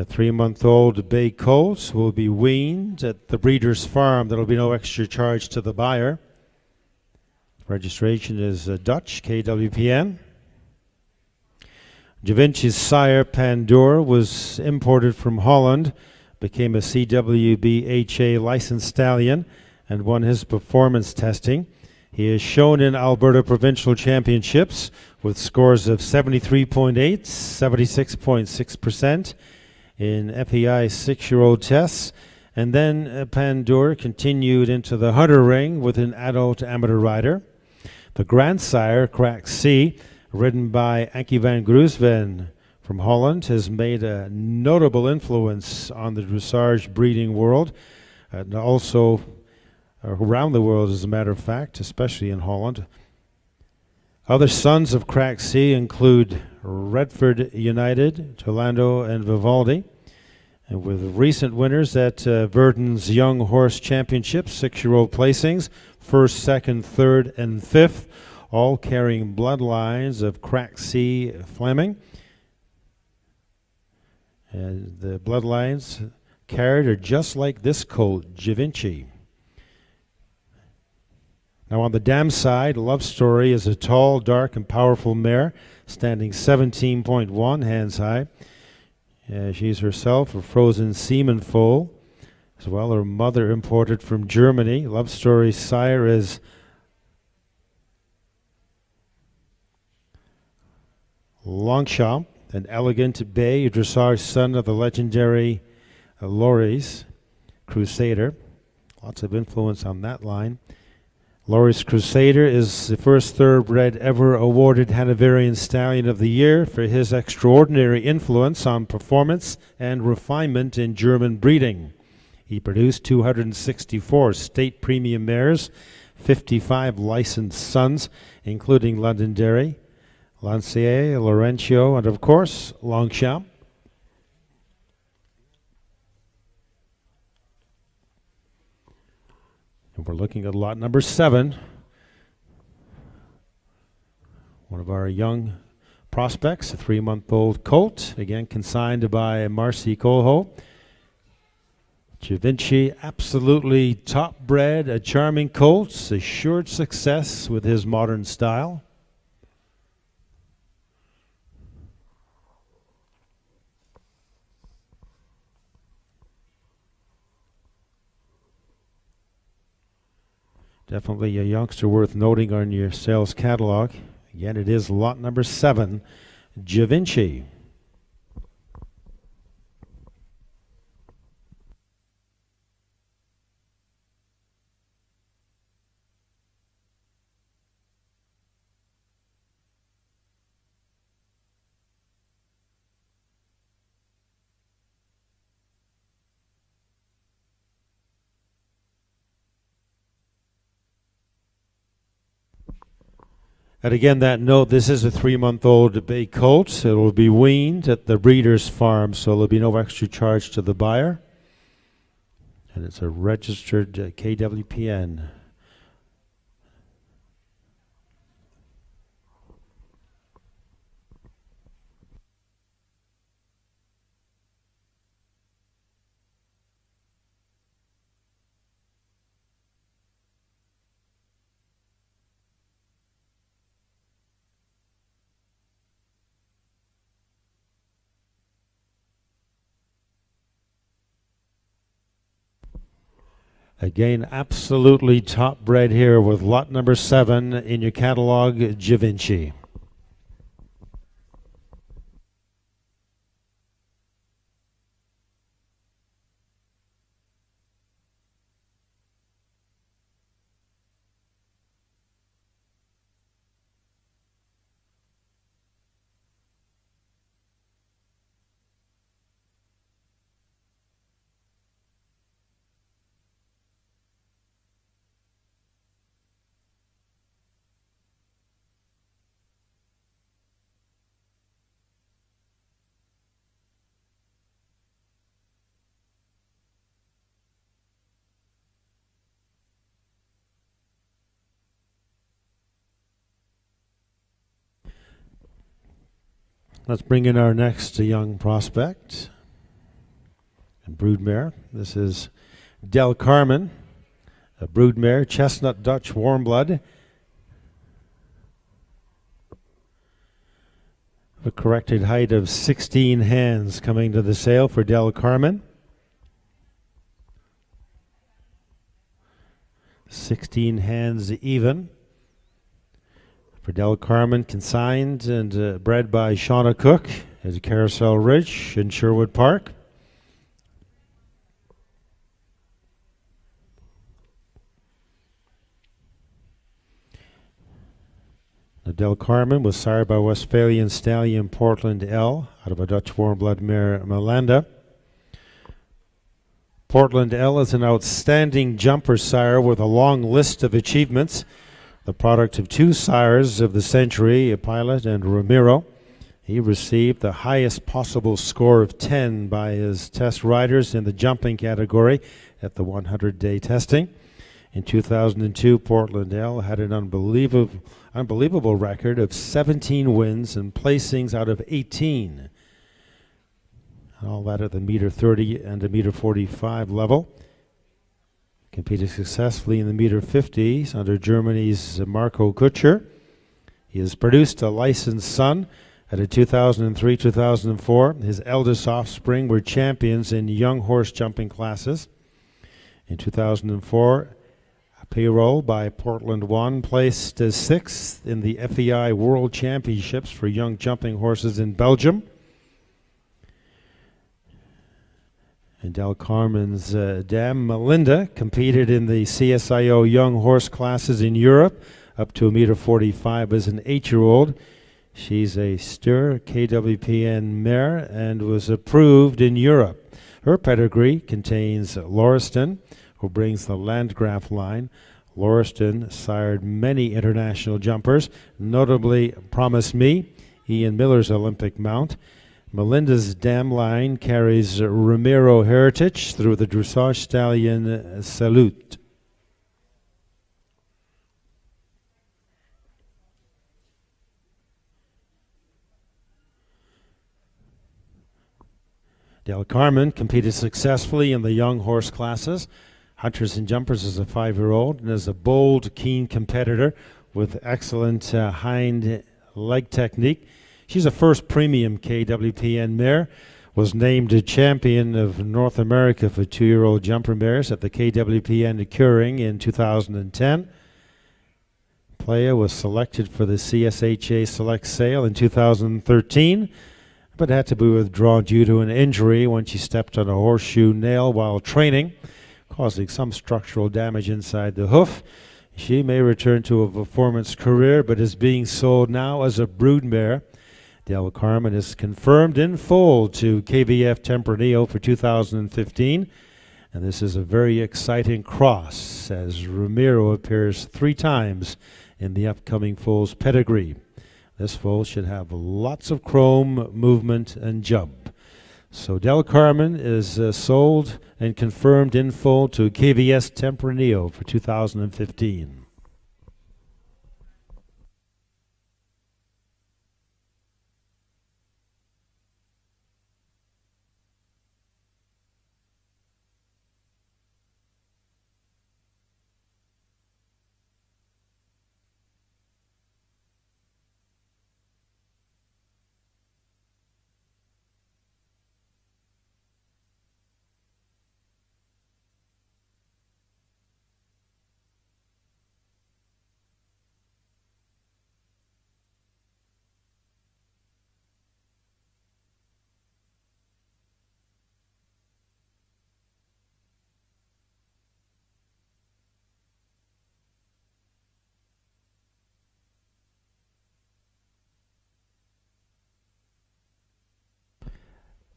A 3-month-old bay colt will be weaned at the breeder's farm. There will be no extra charge to the buyer. Registration is Dutch, KWPN. Da Vinci's sire, Pandora, was imported from Holland, became a CWBHA licensed stallion, and won his performance testing. He is shown in Alberta Provincial Championships with scores of 73.8, 76.6%, in FEI 6-year-old tests, and then Pandora continued into the Hunter Ring with an adult amateur rider. The grandsire, Crack C, ridden by Ankie van Groesven from Holland, has made a notable influence on the dressage breeding world, and also around the world, as a matter of fact, especially in Holland. Other sons of Crack C include Redford United, Tolando, and Vivaldi. And with recent winners at Verdon's Young Horse Championships, 6-year-old placings, 1st, 2nd, 3rd, and 5th, all carrying bloodlines of Crack C Fleming. And the bloodlines carried are just like this colt, Da Vinci. Now on the dam side, Love Story is a tall, dark, and powerful mare, standing 17.1 hands high. She's herself a frozen semen foal, as well. Her mother imported from Germany. Love Story's sire is Longchamp, an elegant bay, a dressage son of the legendary Loris Crusader. Lots of influence on that line. Loris Crusader is the first thoroughbred ever awarded Hanoverian Stallion of the Year for his extraordinary influence on performance and refinement in German breeding. He produced 264 state premium mares, 55 licensed sons, including Londonderry, Lancier, Laurencio, and of course, Longchamp. And we're looking at lot number 7. One of our young prospects, a 3-month-old colt, again consigned by Marcy Colho. Da Vinci, absolutely top-bred, a charming colt, assured success with his modern style. Definitely a youngster worth noting on your sales catalog. Again, it is lot number 7, Da Vinci. And again, that note, this is a 3-month-old bay colt. It will be weaned at the breeder's farm, so there'll be no extra charge to the buyer. and it's a registered KWPN. Again, absolutely top bred here with lot number 7 in your catalog, Givenchy. Let's bring in our next young prospect and broodmare. This is Del Carmen, a broodmare, chestnut Dutch warm blood. A corrected height of 16 hands coming to the sale for Del Carmen. 16 hands even. For Del Carmen, consigned and bred by Shauna Cook at Carousel Ridge in Sherwood Park. Now Del Carmen was sired by Westphalian stallion Portland L out of a Dutch warm blood mare Melanda. Portland L is an outstanding jumper sire with a long list of achievements. The product of 2 sires of the century, Pilot and Ramiro. He received the highest possible score of 10 by his test riders in the jumping category at the 100-day testing. In 2002, Portland L had an unbelievable record of 17 wins and placings out of 18. All that at the meter 30 and the meter 45 level. Competed successfully in the meter 50s under Germany's Marco Kutscher. He has produced a licensed son at a 2003-2004. His eldest offspring were champions in young horse jumping classes. In 2004, a payroll by Portland 1 placed 6th in the FEI World Championships for young jumping horses in Belgium. And Del Carmen's dam Melinda competed in the CSIO young horse classes in Europe up to a meter 45 as an 8-year-old. She's a Stur KWPN mare and was approved in Europe. Her pedigree contains Lauriston, who brings the Landgraf line. Lauriston sired many international jumpers, notably Promise Me, Ian Miller's Olympic mount. Melinda's dam line carries Ramiro heritage through the dressage stallion Salute. Del Carmen competed successfully in the young horse classes. Hunters and Jumpers as a 5-year-old and is a bold, keen competitor with excellent hind leg technique. She's a first premium KWPN mare, was named a champion of North America for 2-year-old jumper mares at the KWPN Curing in 2010. Playa was selected for the CSHA Select Sale in 2013, but had to be withdrawn due to an injury when she stepped on a horseshoe nail while training, causing some structural damage inside the hoof. She may return to a performance career, but is being sold now as a broodmare. Del Carmen is confirmed in full to KVF Tempranillo for 2015. And this is a very exciting cross as Ramiro appears 3 times in the upcoming foal's pedigree. This foal should have lots of chrome, movement, and jump. So Del Carmen is sold and confirmed in full to KVS Tempranillo for 2015.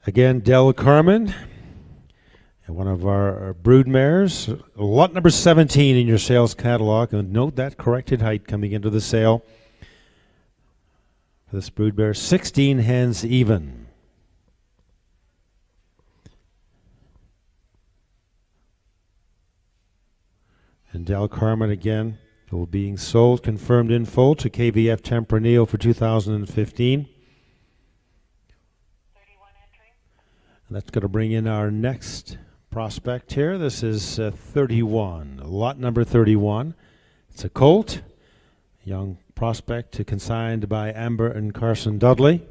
Again, Del Carmen, one of our brood mares. Lot number 17 in your sales catalog. And note that corrected height coming into the sale for this brood mare. 16 hens even. And Del Carmen again will being sold, confirmed in full to KVF Tempranillo for 2015. 31 entry. And that's going to bring in our next prospect here. This is 31, lot number 31. It's a colt, young prospect consigned by Amber and Carson Dudley.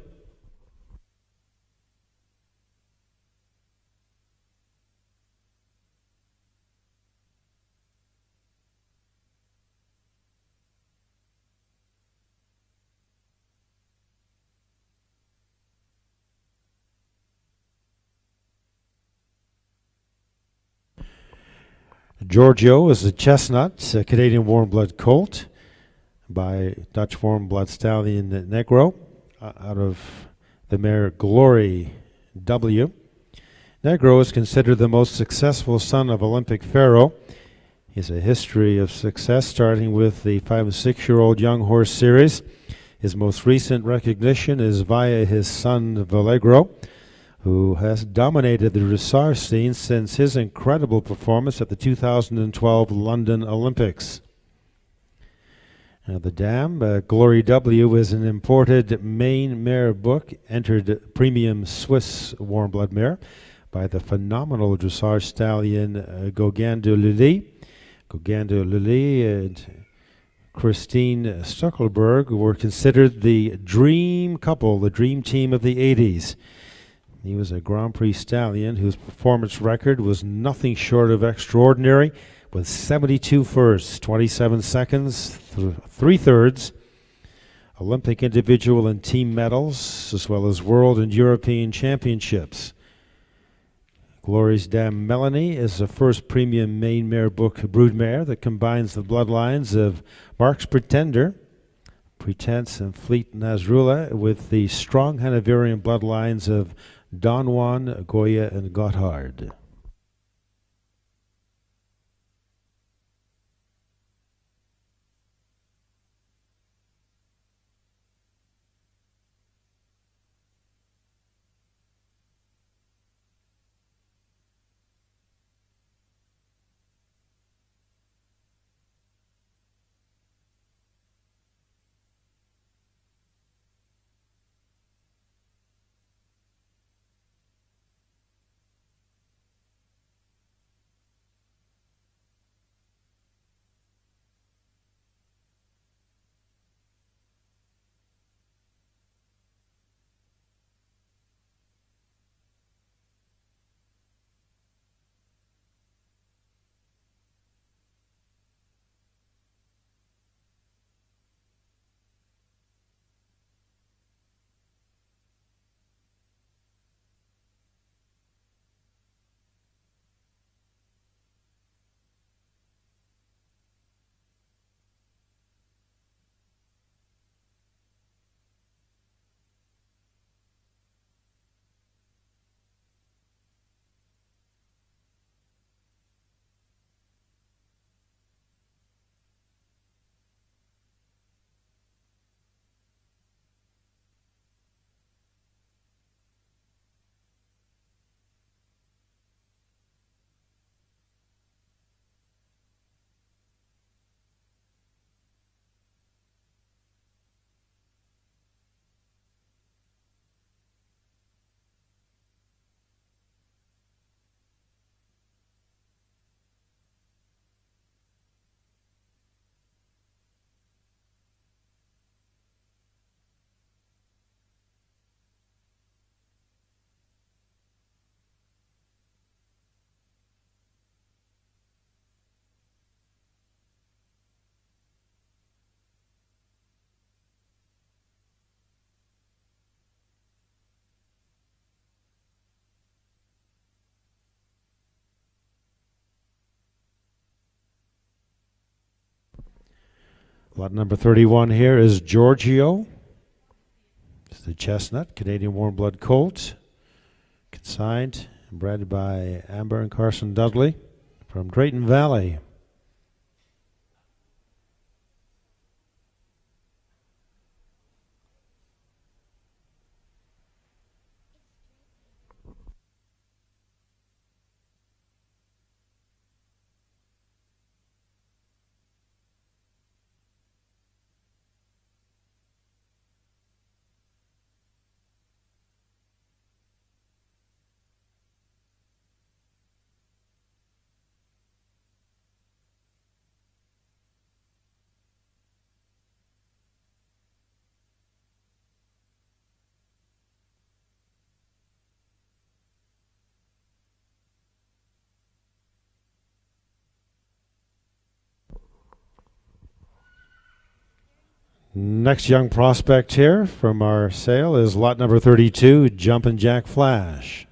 Giorgio is a chestnut, a Canadian warm blood colt by Dutch warm blood stallion Negro out of the mare Glory W. Negro is considered the most successful son of Olympic Pharaoh. He has a history of success starting with the 5 and 6-year-old Young Horse Series. His most recent recognition is via his son Vallegro, who has dominated the dressage scene since his incredible performance at the 2012 London Olympics. Now the dam, Glory W, is an imported Maine mare book, entered premium Swiss warm blood mare by the phenomenal dressage stallion Gauguin de Lully. Gauguin de Lully and Christine Stuckelberg were considered the dream couple, the dream team of the 80s. He was a Grand Prix stallion whose performance record was nothing short of extraordinary, with 72 firsts, 27 seconds, 3/3, Olympic individual and team medals, as well as world and European championships. Glory's Dame Melanie is the first premium Maine mare book broodmare that combines the bloodlines of Mark's Pretender, Pretense, and Fleet Nasrullah with the strong Hanoverian bloodlines of Don Juan, Goya, and Gotthard. Lot number 31 here is Giorgio. It's the chestnut, Canadian warm blood colt. Consigned and bred by Amber and Carson Dudley from Drayton Valley. Next young prospect here from our sale is lot number 32, Jumpin' Jack Flash.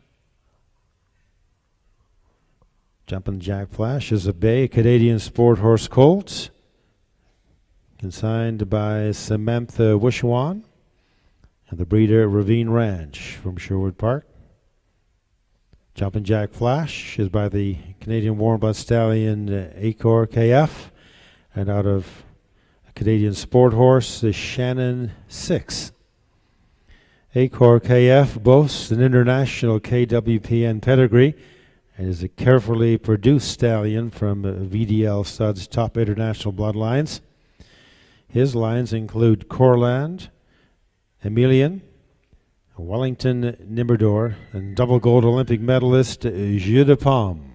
Jumpin' Jack Flash is a bay Canadian sport horse colt, consigned by Samantha Wishwan and the breeder Ravine Ranch from Sherwood Park. Jumpin' Jack Flash is by the Canadian warm blood stallion Acor KF, and out of Canadian sport horse, the Shannon 6. Acor KF boasts an international KWPN pedigree and is a carefully produced stallion from VDL Stud's top international bloodlines. His lines include Corland, Emilian, Wellington Nimbledore, and double gold Olympic medalist Jeu de Paume.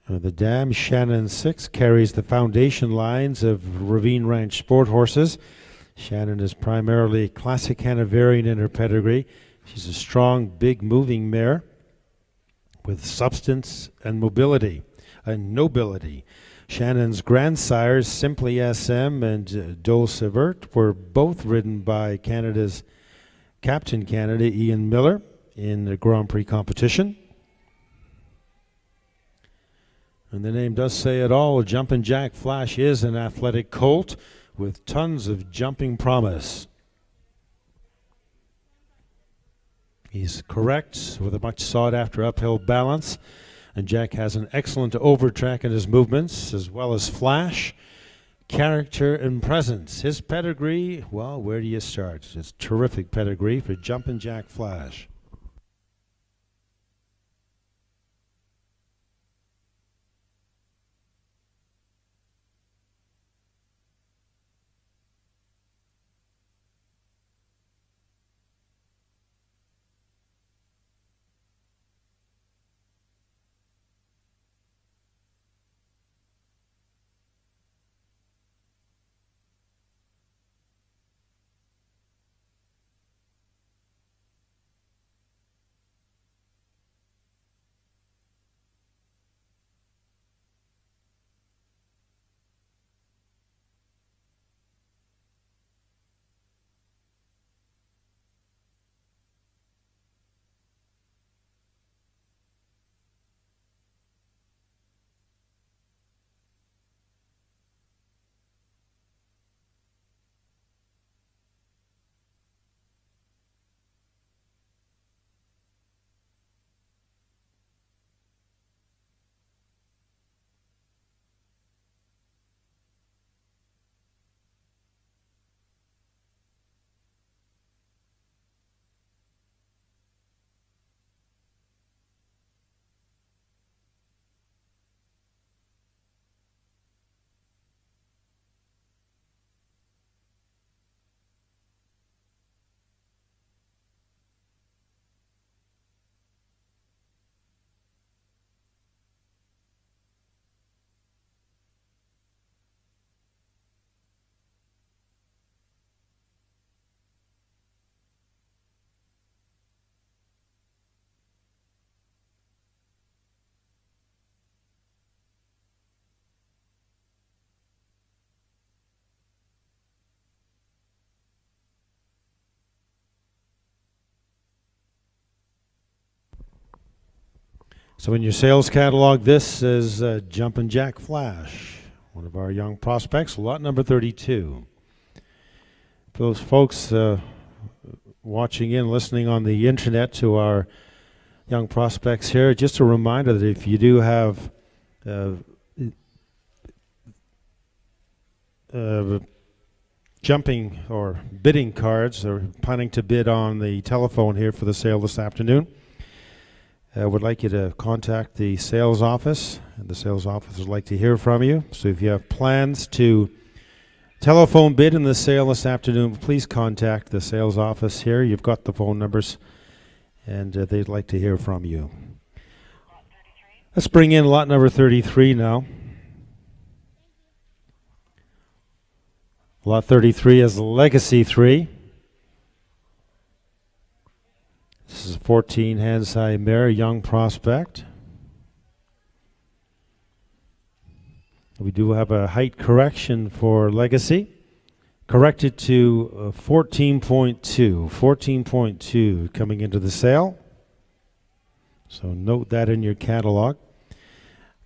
The dam Shannon 6 carries the foundation lines of Ravine Ranch sport horses. Shannon is primarily classic Hanoverian in her pedigree. She's a strong, big, moving mare with substance and mobility and nobility. Shannon's grandsires, Simply SM and Dulce Vert, were both ridden by Canada's Captain Canada, Ian Miller, in the Grand Prix competition. And the name does say it all. Jumpin' Jack Flash is an athletic colt with tons of jumping promise. He's correct with a much sought-after uphill balance, and Jack has an excellent overtrack in his movements, as well as flash, character, and presence. His pedigree, well, where do you start? It's terrific pedigree for Jumpin' Jack Flash. So in your sales catalog, this is Jumpin' Jack Flash, one of our young prospects, lot number 32. For those folks watching in, listening on the internet to our young prospects here, just a reminder that if you do have jumping or bidding cards or planning to bid on the telephone here for the sale this afternoon, would like you to contact the sales office, and the sales office would like to hear from you. So if you have plans to telephone bid in the sale this afternoon, please contact the sales office here. You've got the phone numbers, and they'd like to hear from you. Lot 33. Let's bring in lot number 33 now. Lot 33 is Legacy 3. This is a 14 hands-high mare, young prospect. We do have a height correction for Legacy. Corrected to 14.2. 14.2 coming into the sale. So note that in your catalog.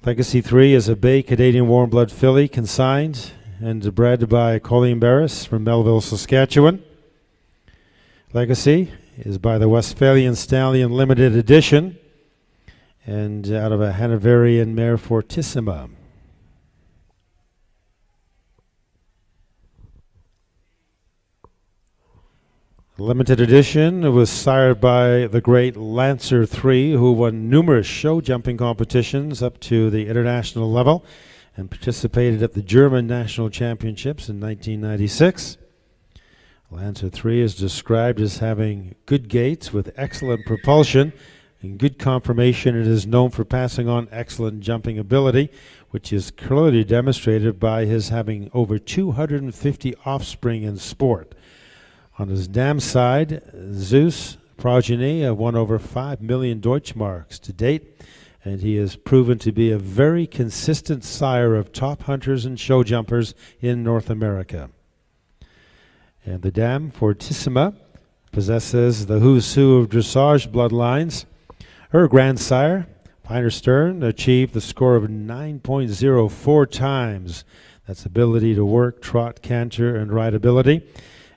Legacy 3 is a Bay Canadian Warm Blood filly, consigned and bred by Colleen Barris from Melville, Saskatchewan. Legacy is by the Westphalian Stallion Limited Edition and out of a Hanoverian mare Fortissima. Limited edition was sired by the great Lancer 3, who won numerous show jumping competitions up to the international level and participated at the German National Championships in 1996. Lancer 3 is described as having good gaits with excellent propulsion and good conformation, and is known for passing on excellent jumping ability, which is clearly demonstrated by his having over 250 offspring in sport. On his dam side, Zeus progeny have won over 5 million Deutschmarks to date, and he has proven to be a very consistent sire of top hunters and show jumpers in North America. And the dam, Fortissima, possesses the who's who of dressage bloodlines. Her grandsire, Piner Stern, achieved the score of 9.04 times. That's ability to work, trot, canter, and rideability,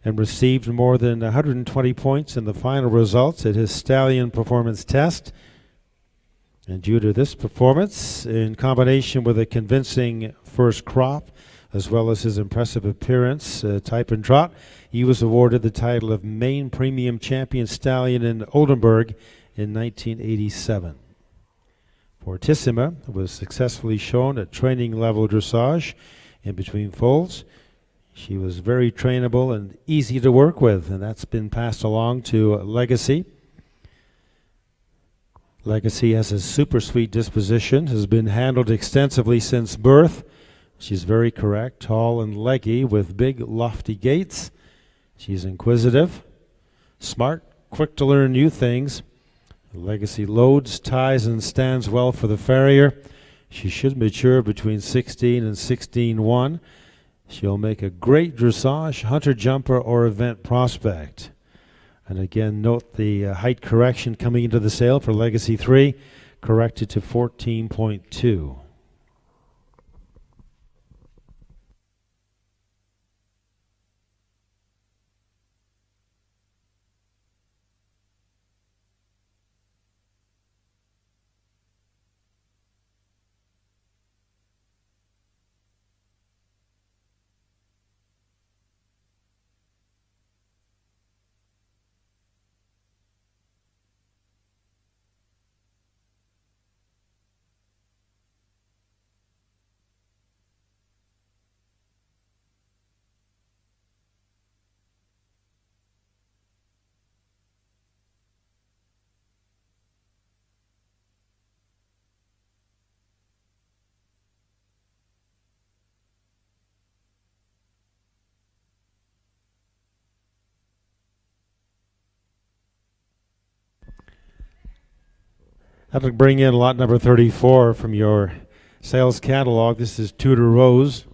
and received more than 120 points in the final results at his stallion performance test. And due to this performance, in combination with a convincing first crop, as well as his impressive appearance, type and trot, he was awarded the title of Maine Premium Champion Stallion in Oldenburg in 1987. Fortissima was successfully shown at training level dressage in between foals. She was very trainable and easy to work with, and that's been passed along to Legacy. Legacy has a super sweet disposition, has been handled extensively since birth. She's very correct, tall and leggy with big lofty gaits. She's inquisitive, smart, quick to learn new things. Legacy loads, ties, and stands well for the farrier. She should mature between 16 and 16.1. She'll make a great dressage, hunter jumper, or event prospect. And again, note the height correction coming into the sale for Legacy 3, corrected to 14.2. That'll bring in lot number 34 from your sales catalog. This is Tudor Rose.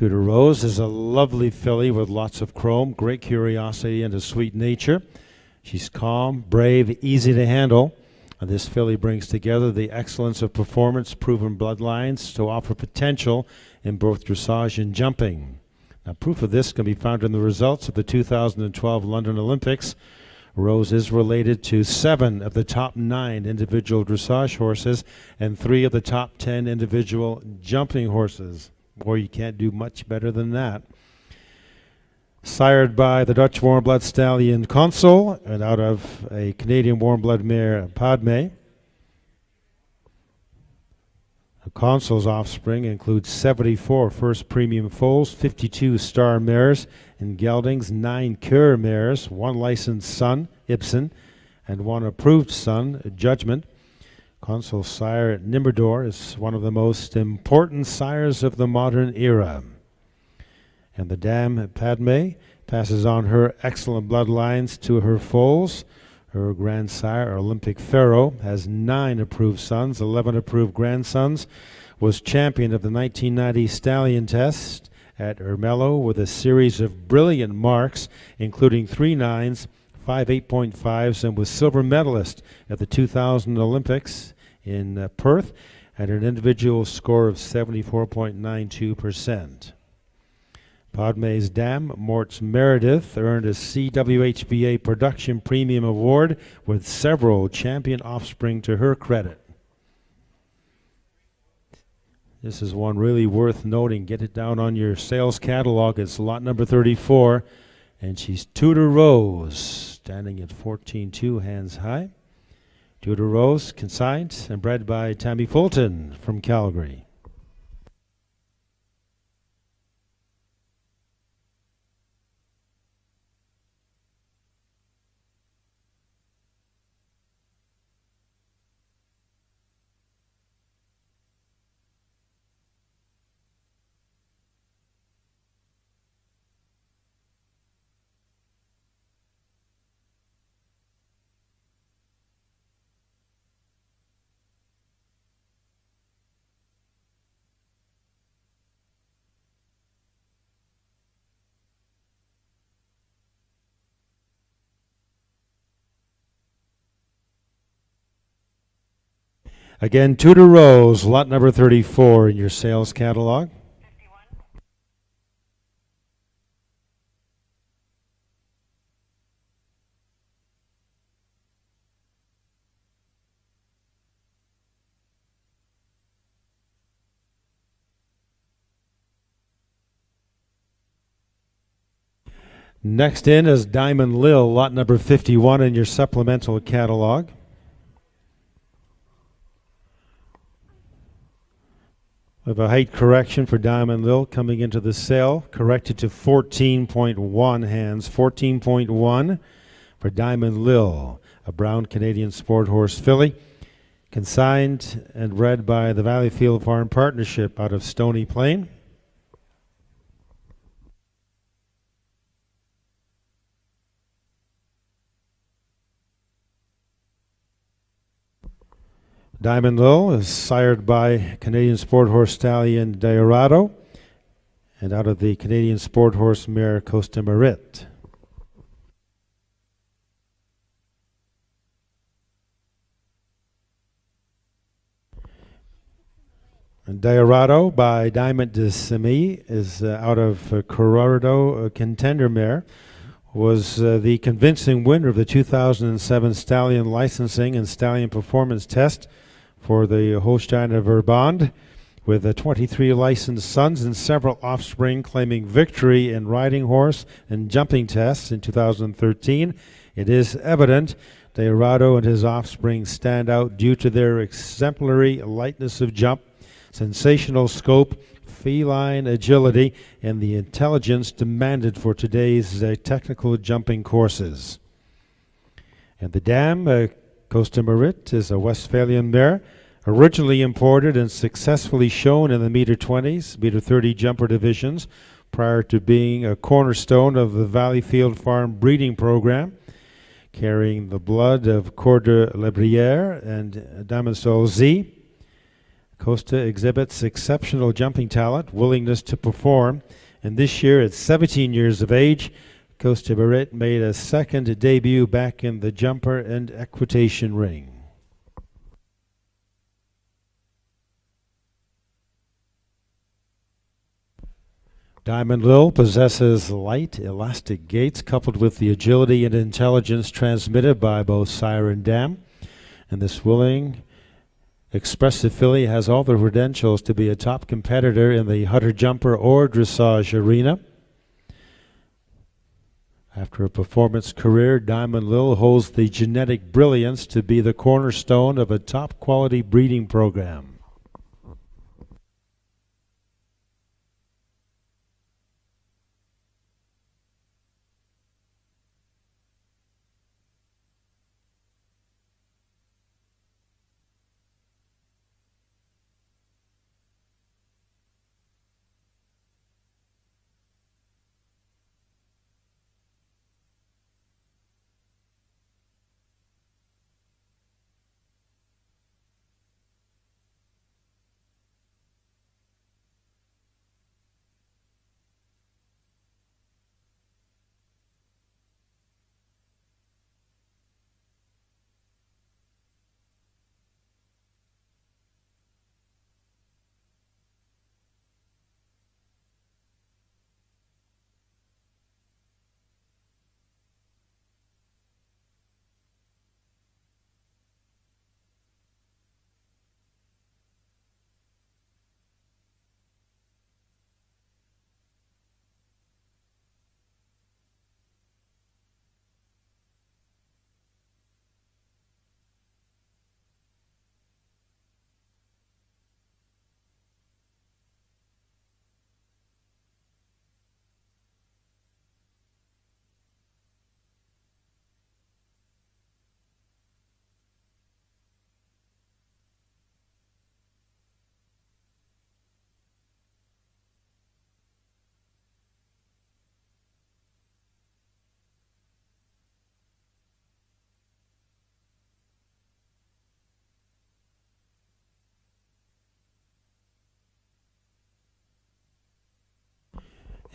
Tudor Rose is a lovely filly with lots of chrome, great curiosity, and a sweet nature. She's calm, brave, easy to handle. This filly brings together the excellence of performance, proven bloodlines to offer potential in both dressage and jumping. Now, proof of this can be found in the results of the 2012 London Olympics. Rose is related to 7 of the top 9 individual dressage horses and 3 of the top 10 individual jumping horses. Boy, you can't do much better than that. Sired by the Dutch warm blood stallion Consul and out of a Canadian warm blood mare Padme. Consul's offspring includes 74 first premium foals, 52 star mares and geldings, 9 cure mares, 1 licensed son, Ibsen, and 1 approved son, Judgment. Consul's sire Nimbledore is one of the most important sires of the modern era. And the dam Padme passes on her excellent bloodlines to her foals. Her grandsire, Olympic Pharaoh, has 9 approved sons, 11 approved grandsons, was champion of the 1990 Stallion Test at Ermelo with a series of brilliant marks, including 3 9s, 5 8.5s, and was silver medalist at the 2000 Olympics in Perth at an individual score of 74.92%. Padme's dam, Mort's Meredith, earned a CWHBA Production Premium Award with several champion offspring to her credit. This is one really worth noting. Get it down on your sales catalog. It's lot number 34, and she's Tudor Rose, standing at 14.2 hands high. Tudor Rose, consigned and bred by Tammy Fulton from Calgary. Again, Tudor Rose, lot number 34 in your sales catalog. 51. Next in is Diamond Lil, lot number 51 in your supplemental catalog. We have a height correction for Diamond Lil coming into the sale, corrected to 14.1 hands, 14.1 for Diamond Lil, a brown Canadian sport horse filly, consigned and bred by the Valleyfield Farm Partnership out of Stony Plain. Diamond Lil is sired by Canadian sport horse stallion Diorado and out of the Canadian sport horse mare Costa Marit. And Diorado by Diamond de Semi is out of Colorado Contender mare. Was the convincing winner of the 2007 Stallion Licensing and Stallion Performance Test for the Holsteiner Verband, with 23 licensed sons and several offspring claiming victory in riding horse and jumping tests in 2013. It is evident Diorado and his offspring stand out due to their exemplary lightness of jump, sensational scope, feline agility, and the intelligence demanded for today's technical jumping courses. And the dam, Costa Marit, is a Westphalian mare, originally imported and successfully shown in the meter 20s, meter 30 jumper divisions, prior to being a cornerstone of the Valleyfield Farm breeding program, carrying the blood of Coeur de la Brière and Diamond Soul Z. Costa exhibits exceptional jumping talent, willingness to perform, and this year at 17 years of age, Costa Barrett made a second debut back in the jumper and equitation ring. Diamond Lil possesses light, elastic gaits coupled with the agility and intelligence transmitted by both sire and dam. And this willing, expressive filly has all the credentials to be a top competitor in the hunter jumper or dressage arena. After a performance career, Diamond Lil holds the genetic brilliance to be the cornerstone of a top quality breeding program.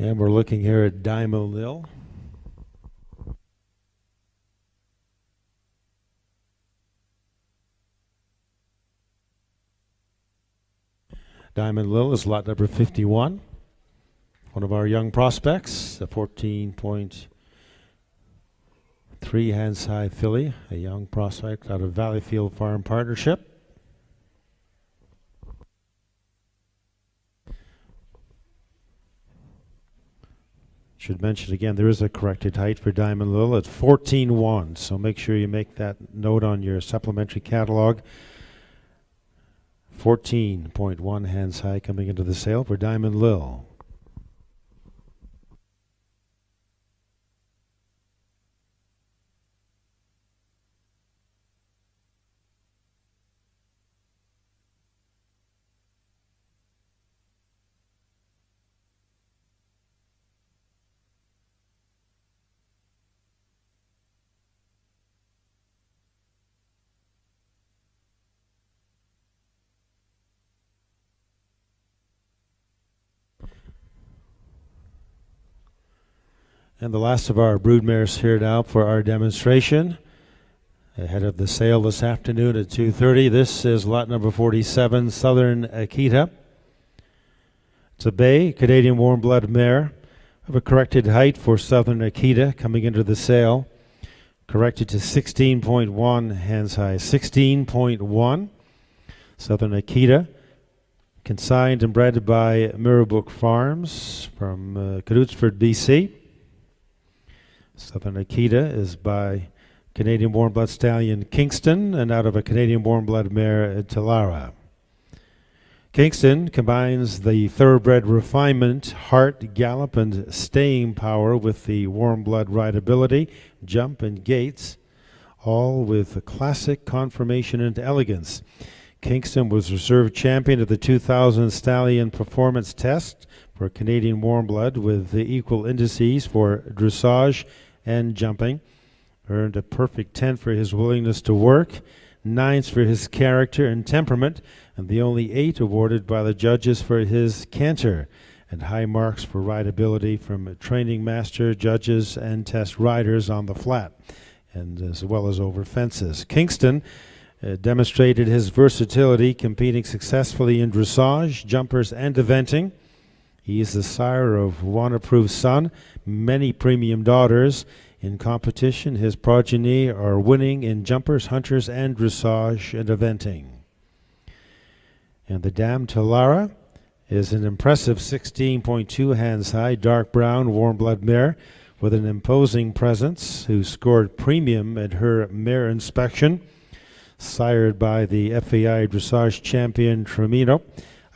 And we're looking here at Diamond Lil. Diamond Lil is lot number 51. One of our young prospects, a 14.3 hands high filly, a young prospect out of Valleyfield Farm Partnership. Should mention again, there is a corrected height for Diamond Lil at 14.1, so make sure you make that note on your supplementary catalog. 14.1 hands high coming into the sale for Diamond Lil. And the last of our broodmares here now for our demonstration. Ahead of the sale this afternoon at 2:30. This is lot number 47, Southern Akita. It's a bay, Canadian warm blood mare. Of a corrected height for Southern Akita coming into the sale. Corrected to 16.1 hands high. 16.1. Southern Akita. Consigned and bred by Mirrabrook Farms from Cadoutsford, BC. Southern Akita is by Canadian warm blood stallion Kingston and out of a Canadian warm blood mare Talara. Kingston combines the thoroughbred refinement, heart, gallop, and staying power with the warm blood rideability, jump, and gaits, all with a classic conformation and elegance. Kingston was reserve champion of the 2000 Stallion Performance Test for Canadian warm blood with the equal indices for dressage and jumping. Earned a perfect 10 for his willingness to work. 9s for his character and temperament, and the only 8 awarded by the judges for his canter, and high marks for rideability from training master, judges, and test riders on the flat, and as well as over fences. Kingston demonstrated his versatility, competing successfully in dressage, jumpers, and eventing. He is the sire of one approved son, many premium daughters. In competition, his progeny are winning in jumpers, hunters, and dressage and eventing. And the Dame Talara is an impressive 16.2 hands high, dark brown, warm blood mare with an imposing presence, who scored premium at her mare inspection, sired by the FAI dressage champion Tremino,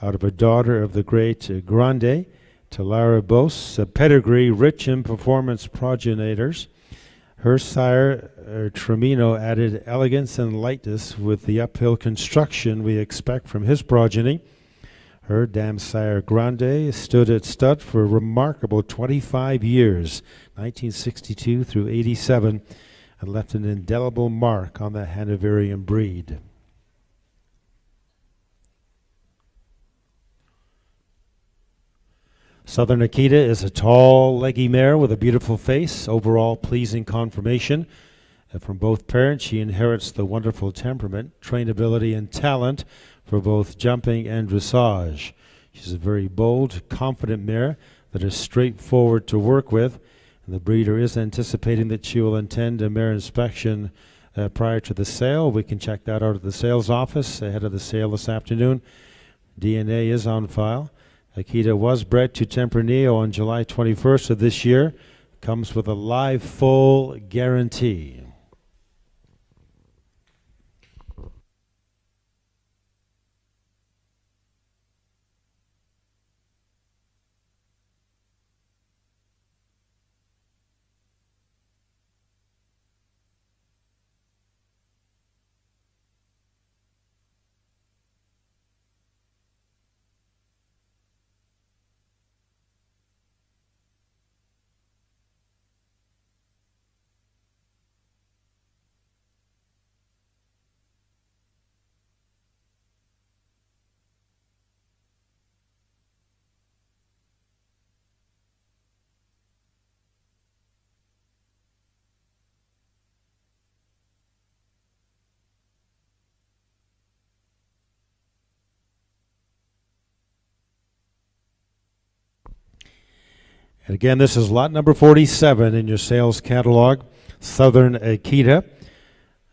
out of a daughter of the great Grande. Talara boasts a pedigree rich in performance progenitors. Her sire, Tremino, added elegance and lightness with the uphill construction we expect from his progeny. Her dam sire Grande stood at stud for a remarkable 25 years, 1962 through 87, and left an indelible mark on the Hanoverian breed. Southern Akita is a tall, leggy mare with a beautiful face, overall pleasing conformation. From both parents, she inherits the wonderful temperament, trainability, and talent for both jumping and dressage. She's a very bold, confident mare that is straightforward to work with, and the breeder is anticipating that she will attend a mare inspection prior to the sale. We can check that out at the sales office ahead of the sale this afternoon. DNA is on file. Akita was bred to Tempranillo on July 21st of this year. Comes with a live full guarantee. And again, this is lot number 47 in your sales catalog. Southern Akita,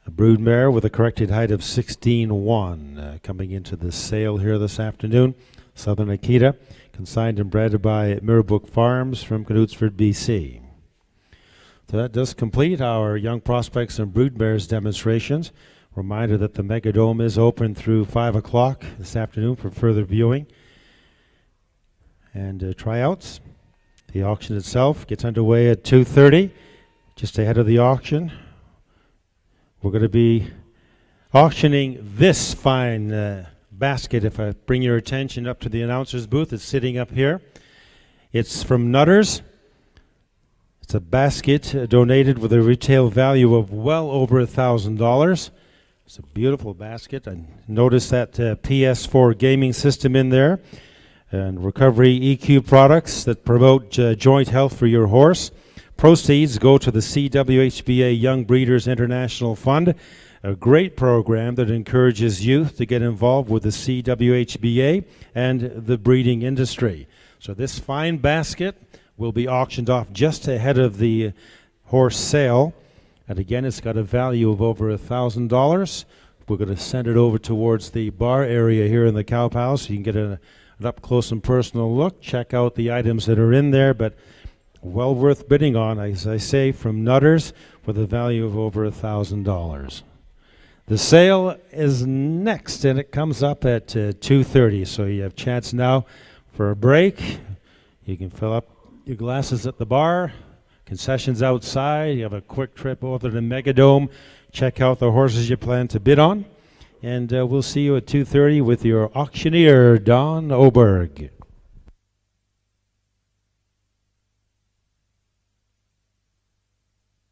a brood mare with a corrected height of 16.1, coming into the sale here this afternoon. Southern Akita, consigned and bred by Mirabrook Farms from Knutsford, BC. So that does complete our Young Prospects and Brood Mares demonstrations. Reminder that the Megadome is open through 5 o'clock this afternoon for further viewing and tryouts. The auction itself gets underway at 2:30, just ahead of the auction. We're going to be auctioning this fine basket. If I bring your attention up to the announcer's booth, it's sitting up here. It's from Nutters. It's a basket donated with a retail value of well over $1,000. It's a beautiful basket. I noticed that PS4 gaming system in there, and recovery EQ products that promote joint health for your horse. Proceeds go to the CWHBA Young Breeders International Fund, a great program that encourages youth to get involved with the CWHBA and the breeding industry. So this fine basket will be auctioned off just ahead of the horse sale. And again, it's got a value of over $1,000. We're going to send it over towards the bar area here in the Cow Palace so you can get an up close and personal look, check out the items that are in there, but well worth bidding on, as I say, from Nutters with a value of over $1,000. The sale is next, and it comes up at 2:30, so you have a chance now for a break. You can fill up your glasses at the bar, concessions outside, you have a quick trip over to the Megadome, check out the horses you plan to bid on. And we'll see you at 2:30 with your auctioneer, Don Oberg.